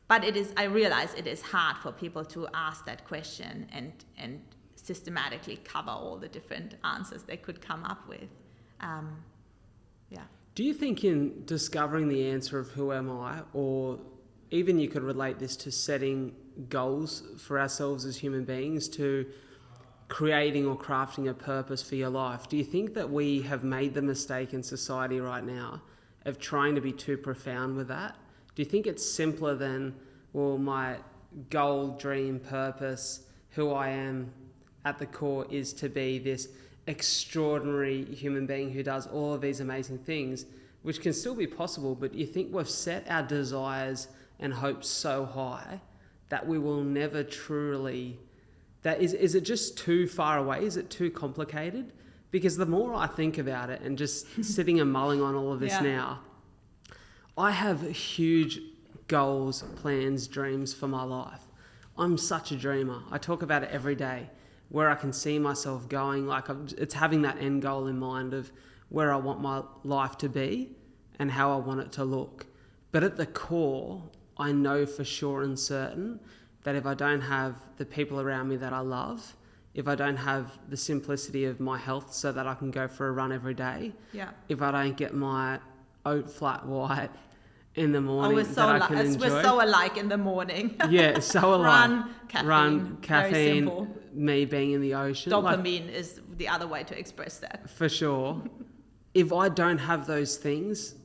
but I realize it is hard for people to ask that question and systematically cover all the different answers they could come up with. Do you think in discovering the answer of who am I, or even you could relate this to setting goals for ourselves as human beings, to creating or crafting a purpose for your life, do you think that we have made the mistake in society right now of trying to be too profound with that? Do you think it's simpler than, well, my goal, dream, purpose, who I am at the core is to be this extraordinary human being who does all of these amazing things, which can still be possible, but you think we've set our desires and hopes so high that we will never truly... Is it just too far away? Is it too complicated? Because the more I think about it and just sitting and mulling on all of this now, I have huge goals, plans, dreams for my life. I'm such a dreamer. I talk about it every day, where I can see myself going. Like, it's having that end goal in mind of where I want my life to be and how I want it to look. But at the core, I know for sure and certain that if I don't have the people around me that I love, if I don't have the simplicity of my health so that I can go for a run every day, if I don't get my oat flat white in the morning we're so alike in the morning. Yeah, so alike. Run, caffeine. Very simple. Me being in the ocean. Dopamine is the other way to express that. For sure. If I don't have those things,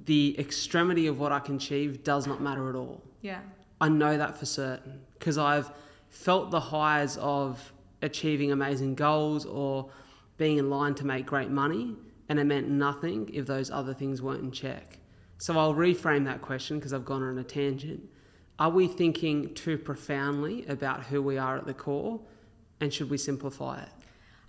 the extremity of what I can achieve does not matter at all. Yeah. I know that for certain because I've felt the highs of achieving amazing goals or being in line to make great money, and it meant nothing if those other things weren't in check. So I'll reframe that question because I've gone on a tangent. Are we thinking too profoundly about who we are at the core, and should we simplify it?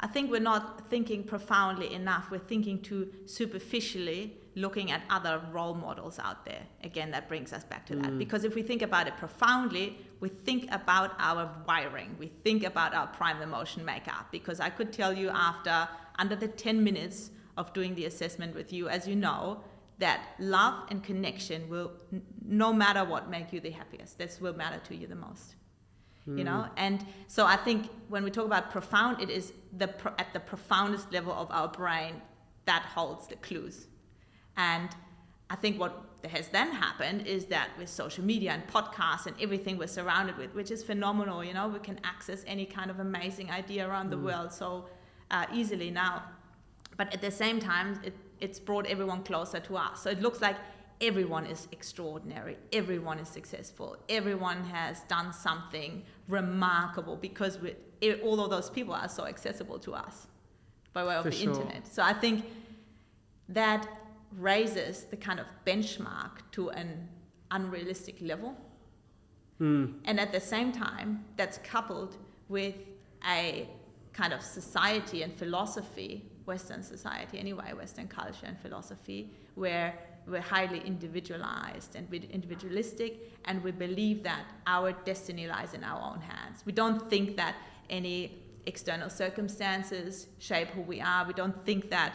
I think we're not thinking profoundly enough. We're thinking too superficially, looking at other role models out there. Again, that brings us back to that. Because if we think about it profoundly, we think about our wiring. We think about our primal emotion makeup. Because I could tell you under the 10 minutes of doing the assessment with you, as you know, that love and connection will, no matter what, make you the happiest. This will matter to you the most. You know, and so I think when we talk about profound, it is at the profoundest level of our brain that holds the clues. And I think what has then happened is that with social media and podcasts and everything we're surrounded with, which is phenomenal, you know, we can access any kind of amazing idea around the world so easily now. But at the same time, it's brought everyone closer to us. So it looks like everyone is extraordinary, everyone is successful, everyone has done something remarkable because all of those people are so accessible to us by way of the internet. So I think that raises the kind of benchmark to an unrealistic level. And at the same time, that's coupled with a kind of society and philosophy, Western society anyway, Western culture and philosophy, where we're highly individualized and individualistic, and we believe that our destiny lies in our own hands. We don't think that any external circumstances shape who we are. We don't think that,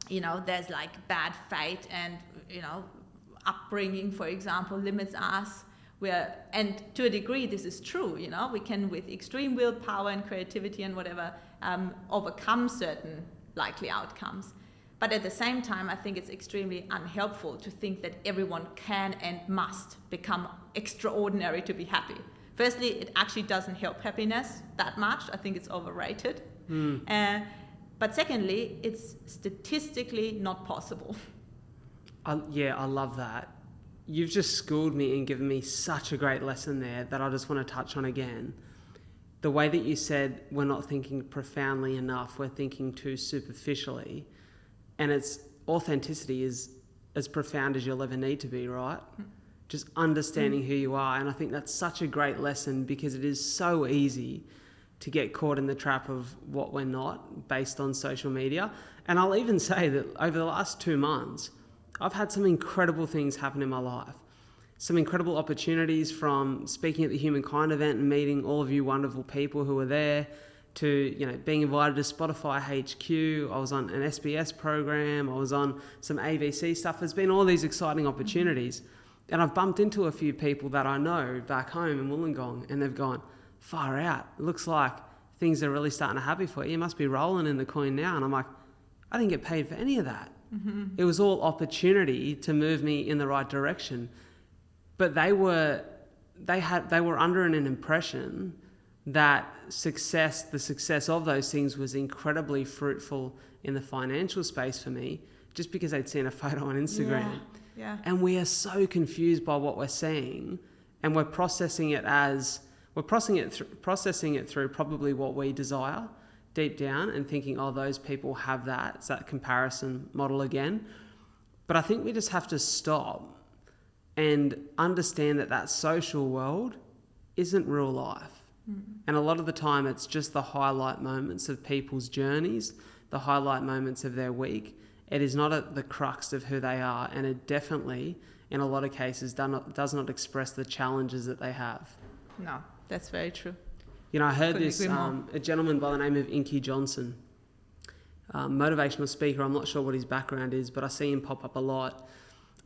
there's like bad fate and, upbringing, for example, limits us. And to a degree, this is true. We can, with extreme willpower and creativity and whatever, overcome certain likely outcomes. But at the same time, I think it's extremely unhelpful to think that everyone can and must become extraordinary to be happy. Firstly, it actually doesn't help happiness that much. I think it's overrated. But secondly, it's statistically not possible. I love that. You've just schooled me and given me such a great lesson there that I just want to touch on again. The way that you said we're not thinking profoundly enough, we're thinking too superficially, and its authenticity is as profound as you'll ever need to be, right? Just understanding who you are. And I think that's such a great lesson, because it is so easy to get caught in the trap of what we're not based on social media. And I'll even say that over the last 2 months, I've had some incredible things happen in my life. Some incredible opportunities, from speaking at the Humankind event and meeting all of you wonderful people who were there, to being invited to Spotify HQ. I was on an SBS program. I was on some AVC stuff. There's been all these exciting opportunities. And I've bumped into a few people that I know back home in Wollongong, and they've gone, far out. It looks like things are really starting to happen for you. You must be rolling in the coin now. And I'm like, I didn't get paid for any of that. It was all opportunity to move me in the right direction. But they were under an impression that the success of those things was incredibly fruitful in the financial space for me, just because they'd seen a photo on Instagram. Yeah. And we are so confused by what we're seeing, and we're processing it through probably what we desire deep down, and thinking, oh, those people have that. It's that comparison model again. But I think we just have to stop and understand that social world isn't real life. And a lot of the time it's just the highlight moments of people's journeys, the highlight moments of their week. It is not at the crux of who they are, and it definitely, in a lot of cases, does not express the challenges that they have. No, that's very true. I heard a gentleman by the name of Inky Johnson, motivational speaker. I'm not sure what his background is, but I see him pop up a lot.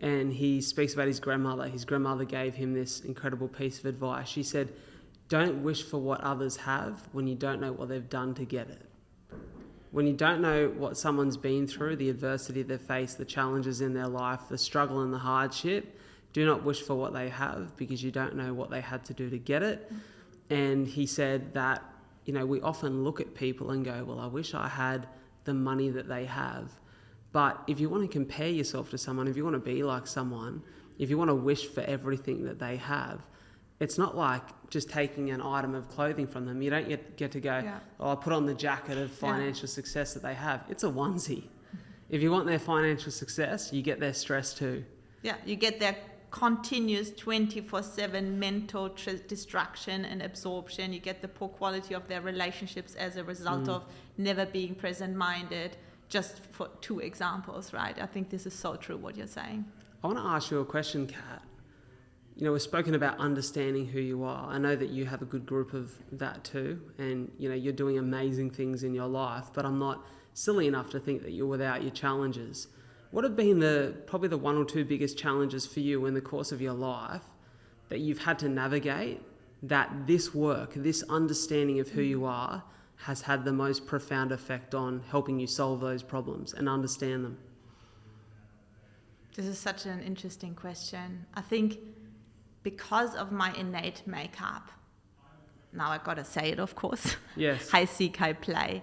And he speaks about his grandmother. His grandmother gave him this incredible piece of advice. She said, don't wish for what others have when you don't know what they've done to get it. When you don't know what someone's been through, the adversity they've faced, the challenges in their life, the struggle and the hardship, do not wish for what they have, because you don't know what they had to do to get it. And he said that, we often look at people and go, well, I wish I had the money that they have. But if you want to compare yourself to someone, if you want to be like someone, if you want to wish for everything that they have, it's not like just taking an item of clothing from them. You don't get to go, I put on the jacket of financial success that they have. It's a onesie. If you want their financial success, you get their stress too. Yeah, you get their continuous 24/7 mental distraction and absorption. You get the poor quality of their relationships as a result of never being present-minded. Just for 2 examples, right? I think this is so true what you're saying. I want to ask you a question, Kat. We've spoken about understanding who you are. I know that you have a good group of that too, and you're doing amazing things in your life, but I'm not silly enough to think that you're without your challenges. What have been probably the 1 or 2 biggest challenges for you in the course of your life that you've had to navigate, that this work, this understanding of who you are, has had the most profound effect on helping you solve those problems and understand them? This is such an interesting question. I think because of my innate makeup, now I gotta say it, of course. Yes. High seek, high play.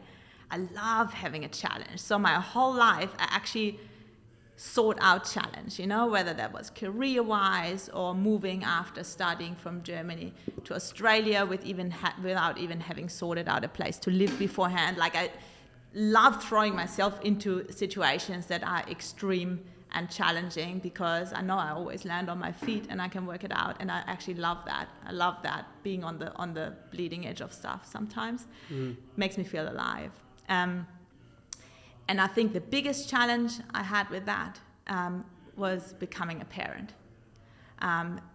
I love having a challenge. So my whole life, I actually sought out challenge, whether that was career-wise or moving after studying from Germany to Australia without even having sorted out a place to live beforehand. Like, I love throwing myself into situations that are extreme and challenging, because I know I always land on my feet and I can work it out, and I actually love that. I love that, being on the bleeding edge of stuff sometimes. Makes me feel alive. And I think the biggest challenge I had with that was becoming a parent,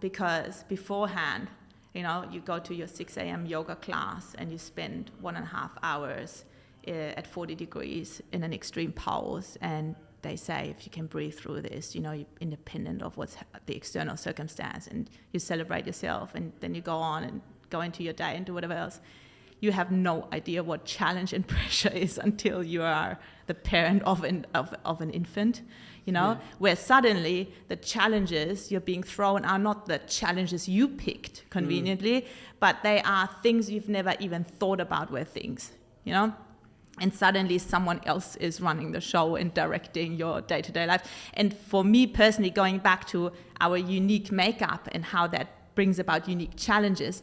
because beforehand, you go to your 6 a.m. yoga class and you spend 1.5 hours at 40 degrees in an extreme pose, and they say if you can breathe through this, you're independent of what's the external circumstance, and you celebrate yourself, and then you go on and go into your day and do whatever else. You have no idea what challenge and pressure is until you are the parent of an infant, where suddenly the challenges you're being thrown are not the challenges you picked conveniently, but they are things you've never even thought about were things, and suddenly someone else is running the show and directing your day-to-day life. And for me personally, going back to our unique makeup and how that brings about unique challenges,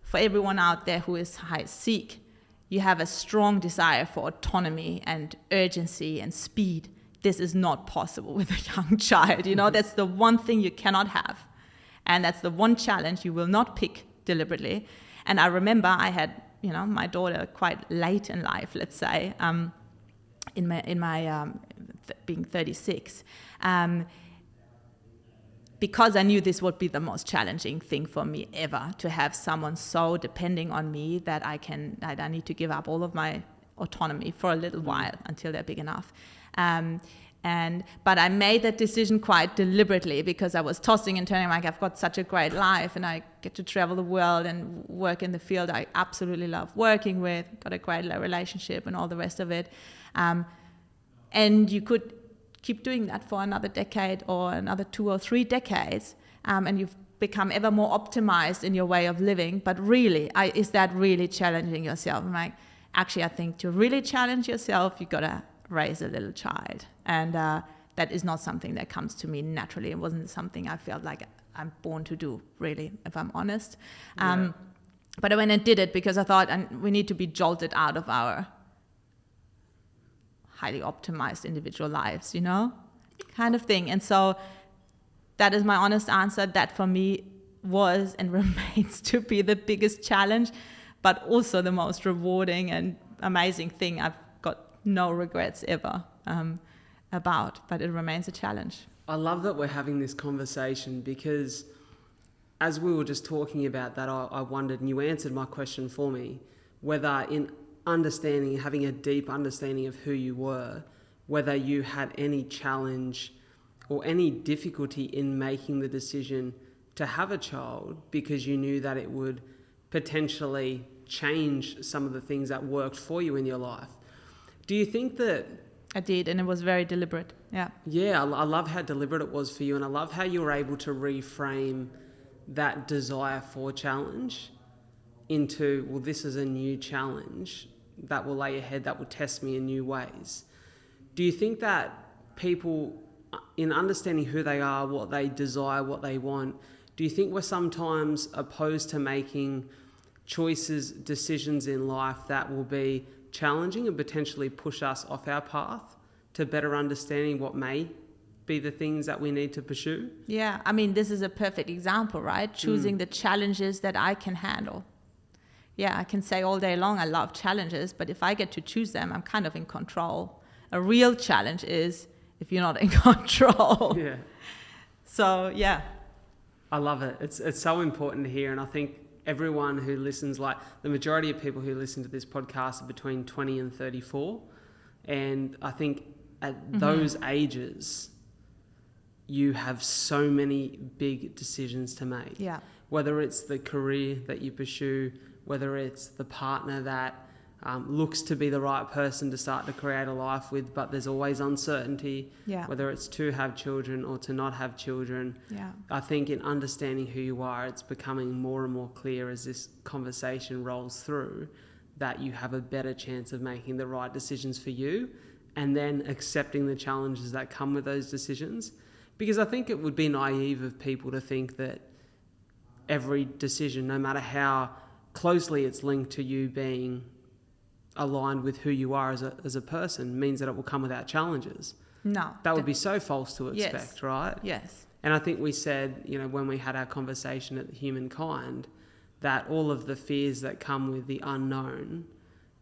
for everyone out there who is high seek, you have a strong desire for autonomy and urgency and speed. This is not possible with a young child. That's the one thing you cannot have. And that's the one challenge you will not pick deliberately. And I remember I had, my daughter quite late in life, let's say, in my being 36. Because I knew this would be the most challenging thing for me ever, to have someone so depending on me that I need to give up all of my autonomy for a little while until they're big enough. But I made that decision quite deliberately, because I was tossing and turning, like, I've got such a great life and I get to travel the world and work in the field I absolutely love working with, got a great relationship and all the rest of it. And you could keep doing that for another decade or another 2 or 3 decades, and you've become ever more optimized in your way of living. But really, is that really challenging yourself? I'm like, actually, I think to really challenge yourself, you got to raise a little child. And that is not something that comes to me naturally. It wasn't something I felt like I'm born to do, really, if I'm honest. But I went and did it because I thought we need to be jolted out of our highly optimized individual lives, kind of thing. And so that is my honest answer. That for me was and remains to be the biggest challenge, but also the most rewarding and amazing thing I've got no regrets ever about, but it remains a challenge. I love that we're having this conversation, because as we were just talking about that, I wondered, and you answered my question for me, whether in understanding, having a deep understanding of who you were, whether you had any challenge or any difficulty in making the decision to have a child, because you knew that it would potentially change some of the things that worked for you in your life. Do you think that... I did, and it was very deliberate. Yeah, I love how deliberate it was for you, and I love how you were able to reframe that desire for challenge into, well, this is a new challenge that will lay ahead, that will test me in new ways. Do you think that people, in understanding who they are, what they desire, what they want, do you think we're sometimes opposed to making choices, decisions in life that will be challenging and potentially push us off our path to better understanding what may be the things that we need to pursue? Yeah, I mean, this is a perfect example, right? Choosing the challenges that I can handle. Yeah, I can say all day long I love challenges, but if I get to choose them, I'm kind of in control. A real challenge is if you're not in control. Yeah. So, yeah. I love it. It's so important to hear, and I think everyone who listens, like the majority of people who listen to this podcast are between 20 and 34, and I think at those ages, you have so many big decisions to make. Yeah. Whether it's the career that you pursue, whether it's the partner that looks to be the right person to start to create a life with, but there's always uncertainty, whether it's to have children or to not have children. Yeah. I think in understanding who you are, it's becoming more and more clear as this conversation rolls through that you have a better chance of making the right decisions for you, and then accepting the challenges that come with those decisions. Because I think it would be naive of people to think that every decision, no matter how closely it's linked to you being aligned with who you are as a person, means that it will come without challenges. No. That would be so false to expect, yes. right? Yes. And I think we said, when we had our conversation at Humankind, that all of the fears that come with the unknown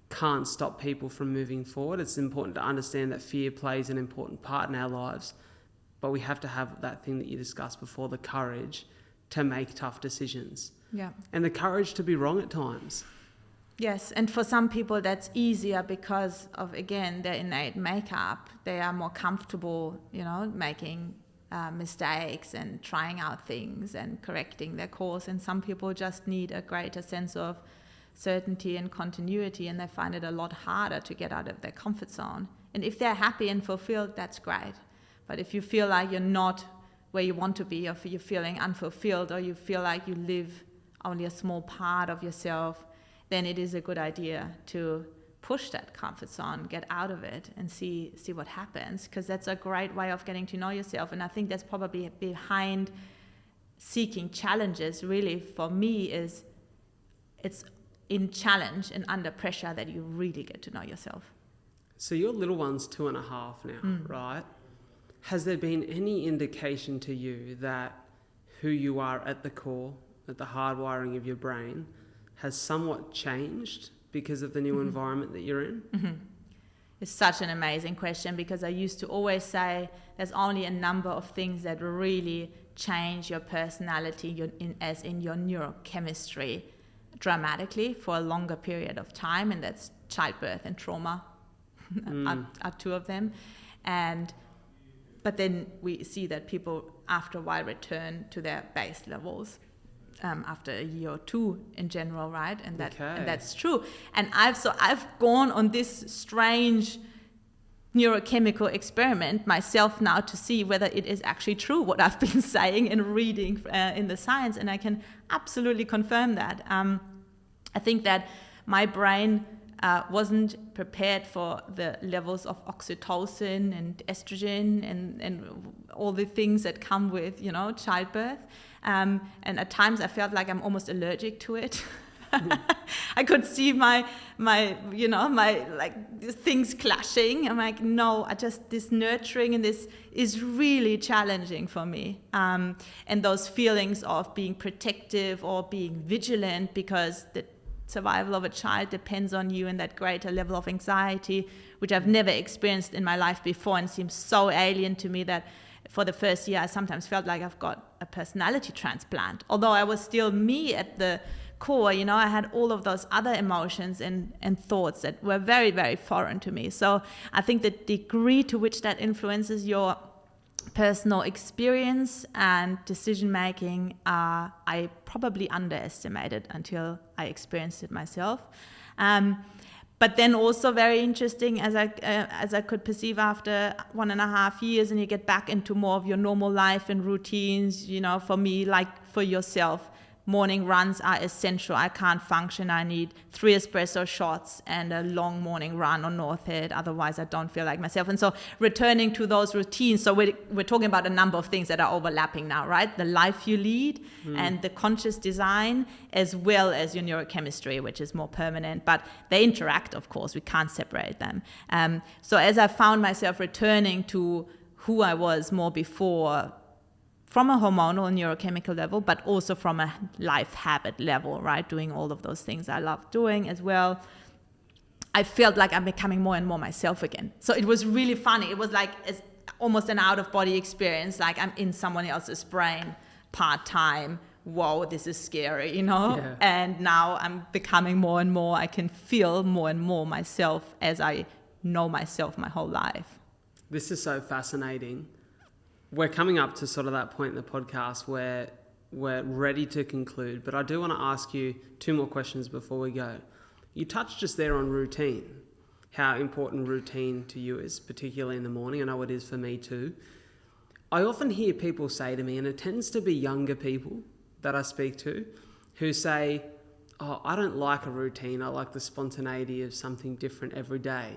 can't stop people from moving forward. It's important to understand that fear plays an important part in our lives, but we have to have that thing that you discussed before, the courage to make tough decisions. Yeah. And the courage to be wrong at times. Yes, and for some people that's easier because of, again, their innate makeup. They are more comfortable, making mistakes and trying out things and correcting their course. And some people just need a greater sense of certainty and continuity, and they find it a lot harder to get out of their comfort zone. And if they're happy and fulfilled, that's great. But if you feel like you're not where you want to be, or if you're feeling unfulfilled, or you feel like you live only a small part of yourself, then it is a good idea to push that comfort zone, get out of it, and see what happens, because that's a great way of getting to know yourself. And I think that's probably behind seeking challenges, really, for me, is it's in challenge and under pressure that you really get to know yourself. So your little one's 2.5 now, right? Has there been any indication to you that who you are at the core, at the hardwiring of your brain, has somewhat changed because of the new environment that you're in? It's such an amazing question, because I used to always say there's only a number of things that really change your personality, as in your neurochemistry, dramatically for a longer period of time, and that's childbirth and trauma are two of them. But then we see that people after a while return to their base levels after a year or two in general, right? And that's true. And I've gone on this strange neurochemical experiment myself now to see whether it is actually true what I've been saying and reading in the science, and I can absolutely confirm that. I think that my brain wasn't prepared for the levels of oxytocin and estrogen and all the things that come with, childbirth. And at times I felt like I'm almost allergic to it. I could see my things clashing. I'm like, no, this nurturing and this is really challenging for me. And those feelings of being protective or being vigilant, because the survival of a child depends on you, and that greater level of anxiety, which I've never experienced in my life before and seems so alien to me that for the first year I sometimes felt like I've got a personality transplant. Although I was still me at the core, I had all of those other emotions and thoughts that were very, very foreign to me. So I think the degree to which that influences your personal experience and decision making, I probably underestimated until I experienced it myself. But then also very interesting, as I could perceive after 1.5 years, and you get back into more of your normal life and routines. For me, like for yourself, morning runs are essential. I can't function. I need 3 espresso shots and a long morning run on North Head. Otherwise, I don't feel like myself. And so returning to those routines. So we're talking about a number of things that are overlapping now, right? The life you lead and the conscious design, as well as your neurochemistry, which is more permanent. But they interact, of course. We can't separate them. So as I found myself returning to who I was more before, from a hormonal neurochemical level, but also from a life habit level, right? Doing all of those things I love doing as well. I felt like I'm becoming more and more myself again. So it was really funny. It was like almost an out-of-body experience, like I'm in someone else's brain part-time. Whoa, this is scary, Yeah. And now I'm becoming more and more, I can feel more and more myself as I know myself my whole life. This is so fascinating. We're coming up to sort of that point in the podcast where we're ready to conclude, but I do want to ask you 2 more questions before we go. You touched just there on routine, how important routine to you is, particularly in the morning. I know it is for me too. I often hear people say to me, and it tends to be younger people that I speak to, who say, I don't like a routine. I like the spontaneity of something different every day.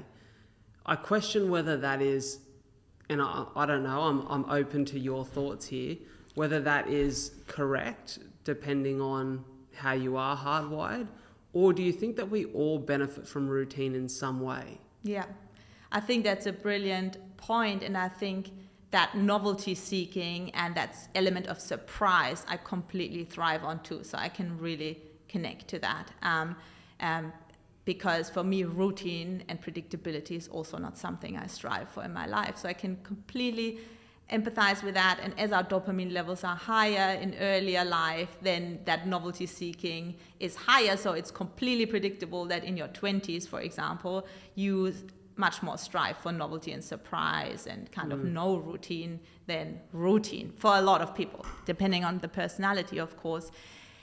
I question whether that is, and I don't know, I'm open to your thoughts here, whether that is correct depending on how you are hardwired, or do you think that we all benefit from routine in some way? Yeah, I think that's a brilliant point, and I think that novelty seeking and that element of surprise I completely thrive on too, so I can really connect to that. Because for me, routine and predictability is also not something I strive for in my life. So I can completely empathize with that. And as our dopamine levels are higher in earlier life, then that novelty seeking is higher. So it's completely predictable that in your 20s, for example, you much more strive for novelty and surprise and kind of no routine than routine for a lot of people, depending on the personality, of course.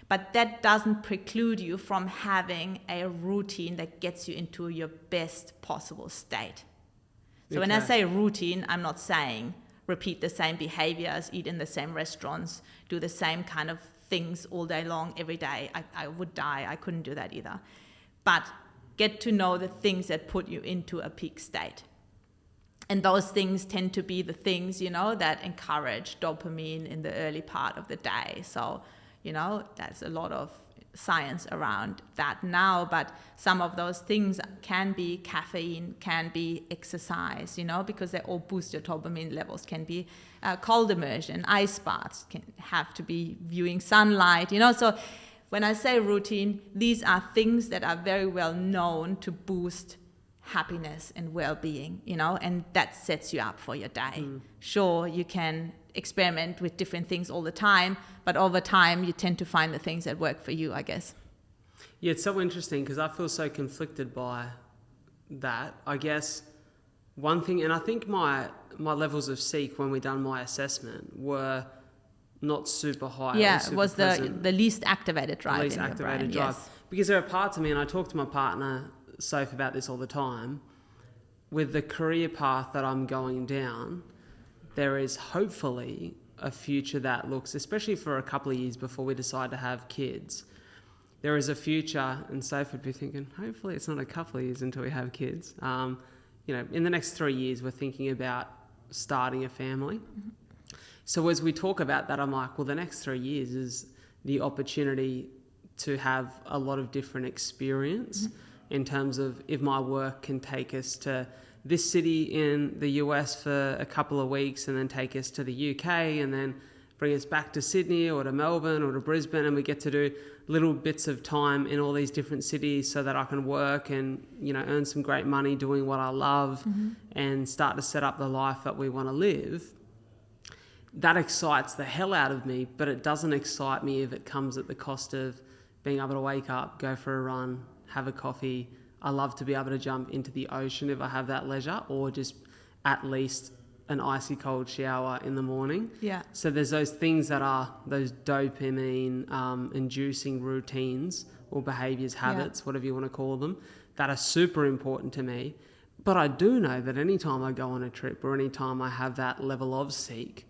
But that doesn't preclude you from having a routine that gets you into your best possible state. So when I say routine, I'm not saying repeat the same behaviors, eat in the same restaurants, do the same kind of things all day long, every day. I would die. I couldn't do that either. But get to know the things that put you into a peak state. And those things tend to be the things, that encourage dopamine in the early part of the day. So, there's a lot of science around that now, but some of those things can be caffeine, can be exercise, because they all boost your dopamine levels, can be cold immersion, ice baths, can have to be viewing sunlight, So when I say routine, these are things that are very well known to boost happiness and well-being, and that sets you up for your day. Sure, you can experiment with different things all the time, but over time you tend to find the things that work for you, I guess. Yeah, it's so interesting because I feel so conflicted by that. I guess one thing, and I think my levels of seek when we done my assessment were not super high. Yeah, it was the least activated drive the least in activated your brain. drive. Yes. Because there are parts of me, and I talk to my partner, Soph, about this all the time, with the career path that I'm going down, there is hopefully a future that looks, especially for a couple of years before we decide to have kids, there is a future, and Soph would be thinking, hopefully it's not a couple of years until we have kids. In the next 3 years, we're thinking about starting a family. Mm-hmm. So as we talk about that, I'm like, well, the next 3 years is the opportunity to have a lot of different experience in terms of if my work can take us to this city in the US for a couple of weeks and then take us to the UK and then bring us back to Sydney or to Melbourne or to Brisbane, and we get to do little bits of time in all these different cities so that I can work and, earn some great money doing what I love and start to set up the life that we want to live. That excites the hell out of me, but it doesn't excite me if it comes at the cost of being able to wake up, go for a run, have a coffee. I love to be able to jump into the ocean if I have that leisure, or just at least an icy cold shower in the morning. Yeah. So there's those things that are those dopamine inducing routines or behaviors, habits, whatever you want to call them, that are super important to me. But I do know that anytime I go on a trip or anytime I have that level of seek,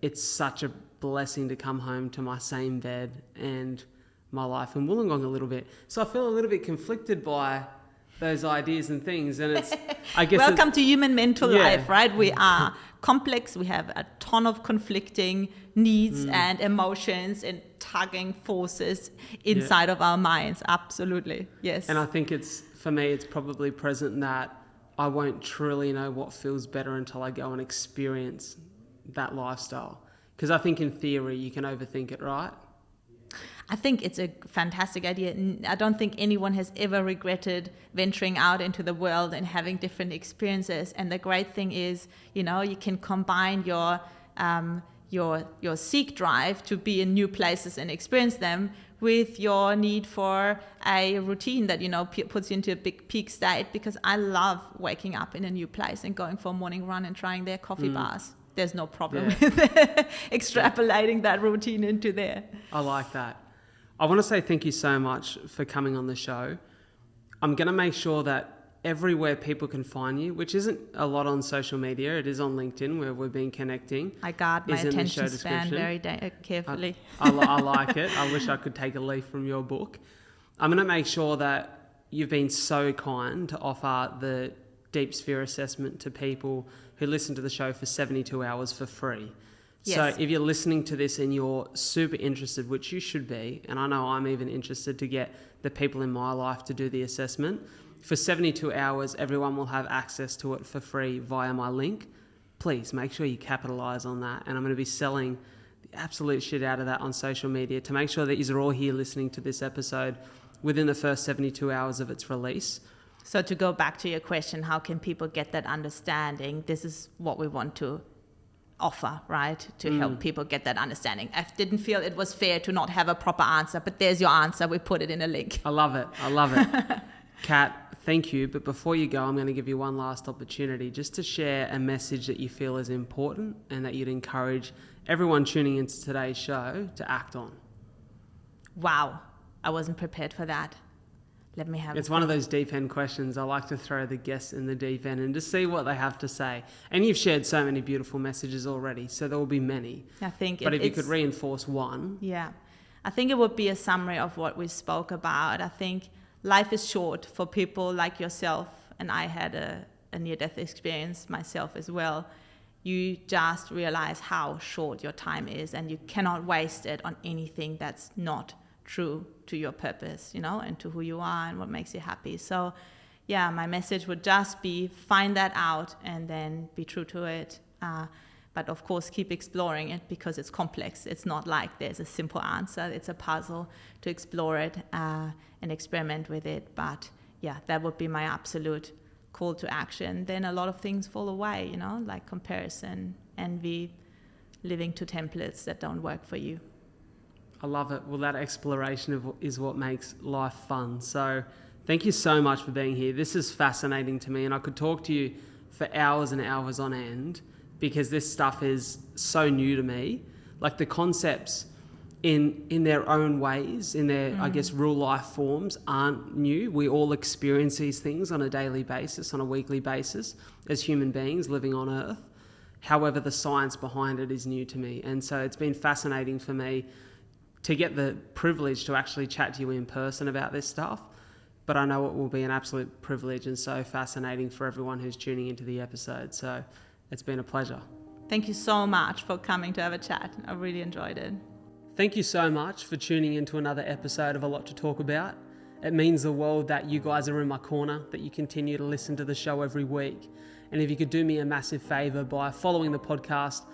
it's such a blessing to come home to my same bed and my life in Wollongong a little bit. So I feel a little bit conflicted by those ideas and things. And it's, I guess, welcome to human mental life, right? We are complex. We have a ton of conflicting needs and emotions and tugging forces inside of our minds. Absolutely. Yes. And I think for me, it's probably present in that I won't truly know what feels better until I go and experience that lifestyle. Because I think in theory, you can overthink it, right? I think it's a fantastic idea. I don't think anyone has ever regretted venturing out into the world and having different experiences. And the great thing is, you can combine your seek drive to be in new places and experience them with your need for a routine that, puts you into a big peak state. Because I love waking up in a new place and going for a morning run and trying their coffee bars. There's no problem with extrapolating that routine into there. I like that. I want to say thank you so much for coming on the show. I'm going to make sure that everywhere people can find you, which isn't a lot on social media, it is on LinkedIn where we've been connecting. I guard my attention span very carefully. I like it. I wish I could take a leaf from your book. I'm going to make sure that you've been so kind to offer the Deep Sphere assessment to people who listen to the show for 72 hours for free. Yes. So if you're listening to this and you're super interested, which you should be, and I know I'm even interested to get the people in my life to do the assessment, For 72 hours, everyone will have access to it for free via my link. Please make sure you capitalize on that. And I'm going to be selling the absolute shit out of that on social media to make sure that you're all here listening to this episode within the first 72 hours of its release. So to go back to your question, how can people get that understanding? This is what we want to offer, right? To help people get that understanding. I didn't feel it was fair to not have a proper answer, but there's your answer. We put it in a link. I love it. Kat, thank you. But before you go, I'm going to give you one last opportunity just to share a message that you feel is important and that you'd encourage everyone tuning into today's show to act on. Wow. I wasn't prepared for that. Let me have It's one of those deep end questions. I like to throw the guests in the deep end and just see what they have to say. And you've shared so many beautiful messages already, so there will be many. I think but if you could reinforce one. Yeah. I think it would be a summary of what we spoke about. I think life is short for people like yourself, and I had a near-death experience myself as well. You just realize how short your time is, and you cannot waste it on anything that's not true to your purpose, and to who you are and what makes you happy. So yeah, my message would just be find that out and then be true to it. But of course, keep exploring it because it's complex. It's not like there's a simple answer. It's a puzzle to explore it and experiment with it. But yeah, that would be my absolute call to action. Then a lot of things fall away, like comparison, envy, living to templates that don't work for you. I love it. Well, that exploration is what makes life fun. So thank you so much for being here. This is fascinating to me, and I could talk to you for hours and hours on end because this stuff is so new to me. Like the concepts in their own ways, in their, I guess, real life forms aren't new. We all experience these things on a daily basis, on a weekly basis as human beings living on Earth. However, the science behind it is new to me. And so it's been fascinating for me to get the privilege to actually chat to you in person about this stuff. But I know it will be an absolute privilege and so fascinating for everyone who's tuning into the episode. So it's been a pleasure. Thank you so much for coming to have a chat. I really enjoyed it. Thank you so much for tuning into another episode of A Lot to Talk About. It means the world that you guys are in my corner, that you continue to listen to the show every week. And if you could do me a massive favor by following the podcast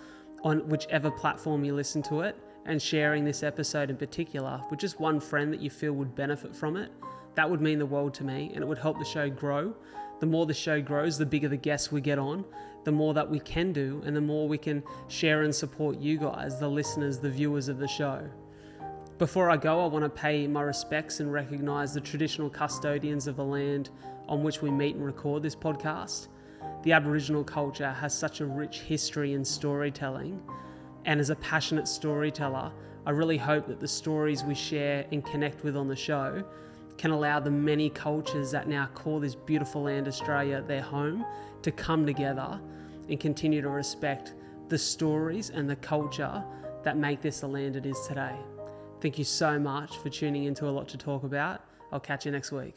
on whichever platform you listen to it, and sharing this episode in particular with just one friend that you feel would benefit from it, that would mean the world to me and it would help the show grow. The more the show grows, the bigger the guests we get on, the more that we can do and the more we can share and support you guys, the listeners, the viewers of the show. Before I go, I want to pay my respects and recognise the traditional custodians of the land on which we meet and record this podcast. The Aboriginal culture has such a rich history in storytelling. And as a passionate storyteller, I really hope that the stories we share and connect with on the show can allow the many cultures that now call this beautiful land Australia their home to come together and continue to respect the stories and the culture that make this the land it is today. Thank you so much for tuning into A Lot to Talk About. I'll catch you next week.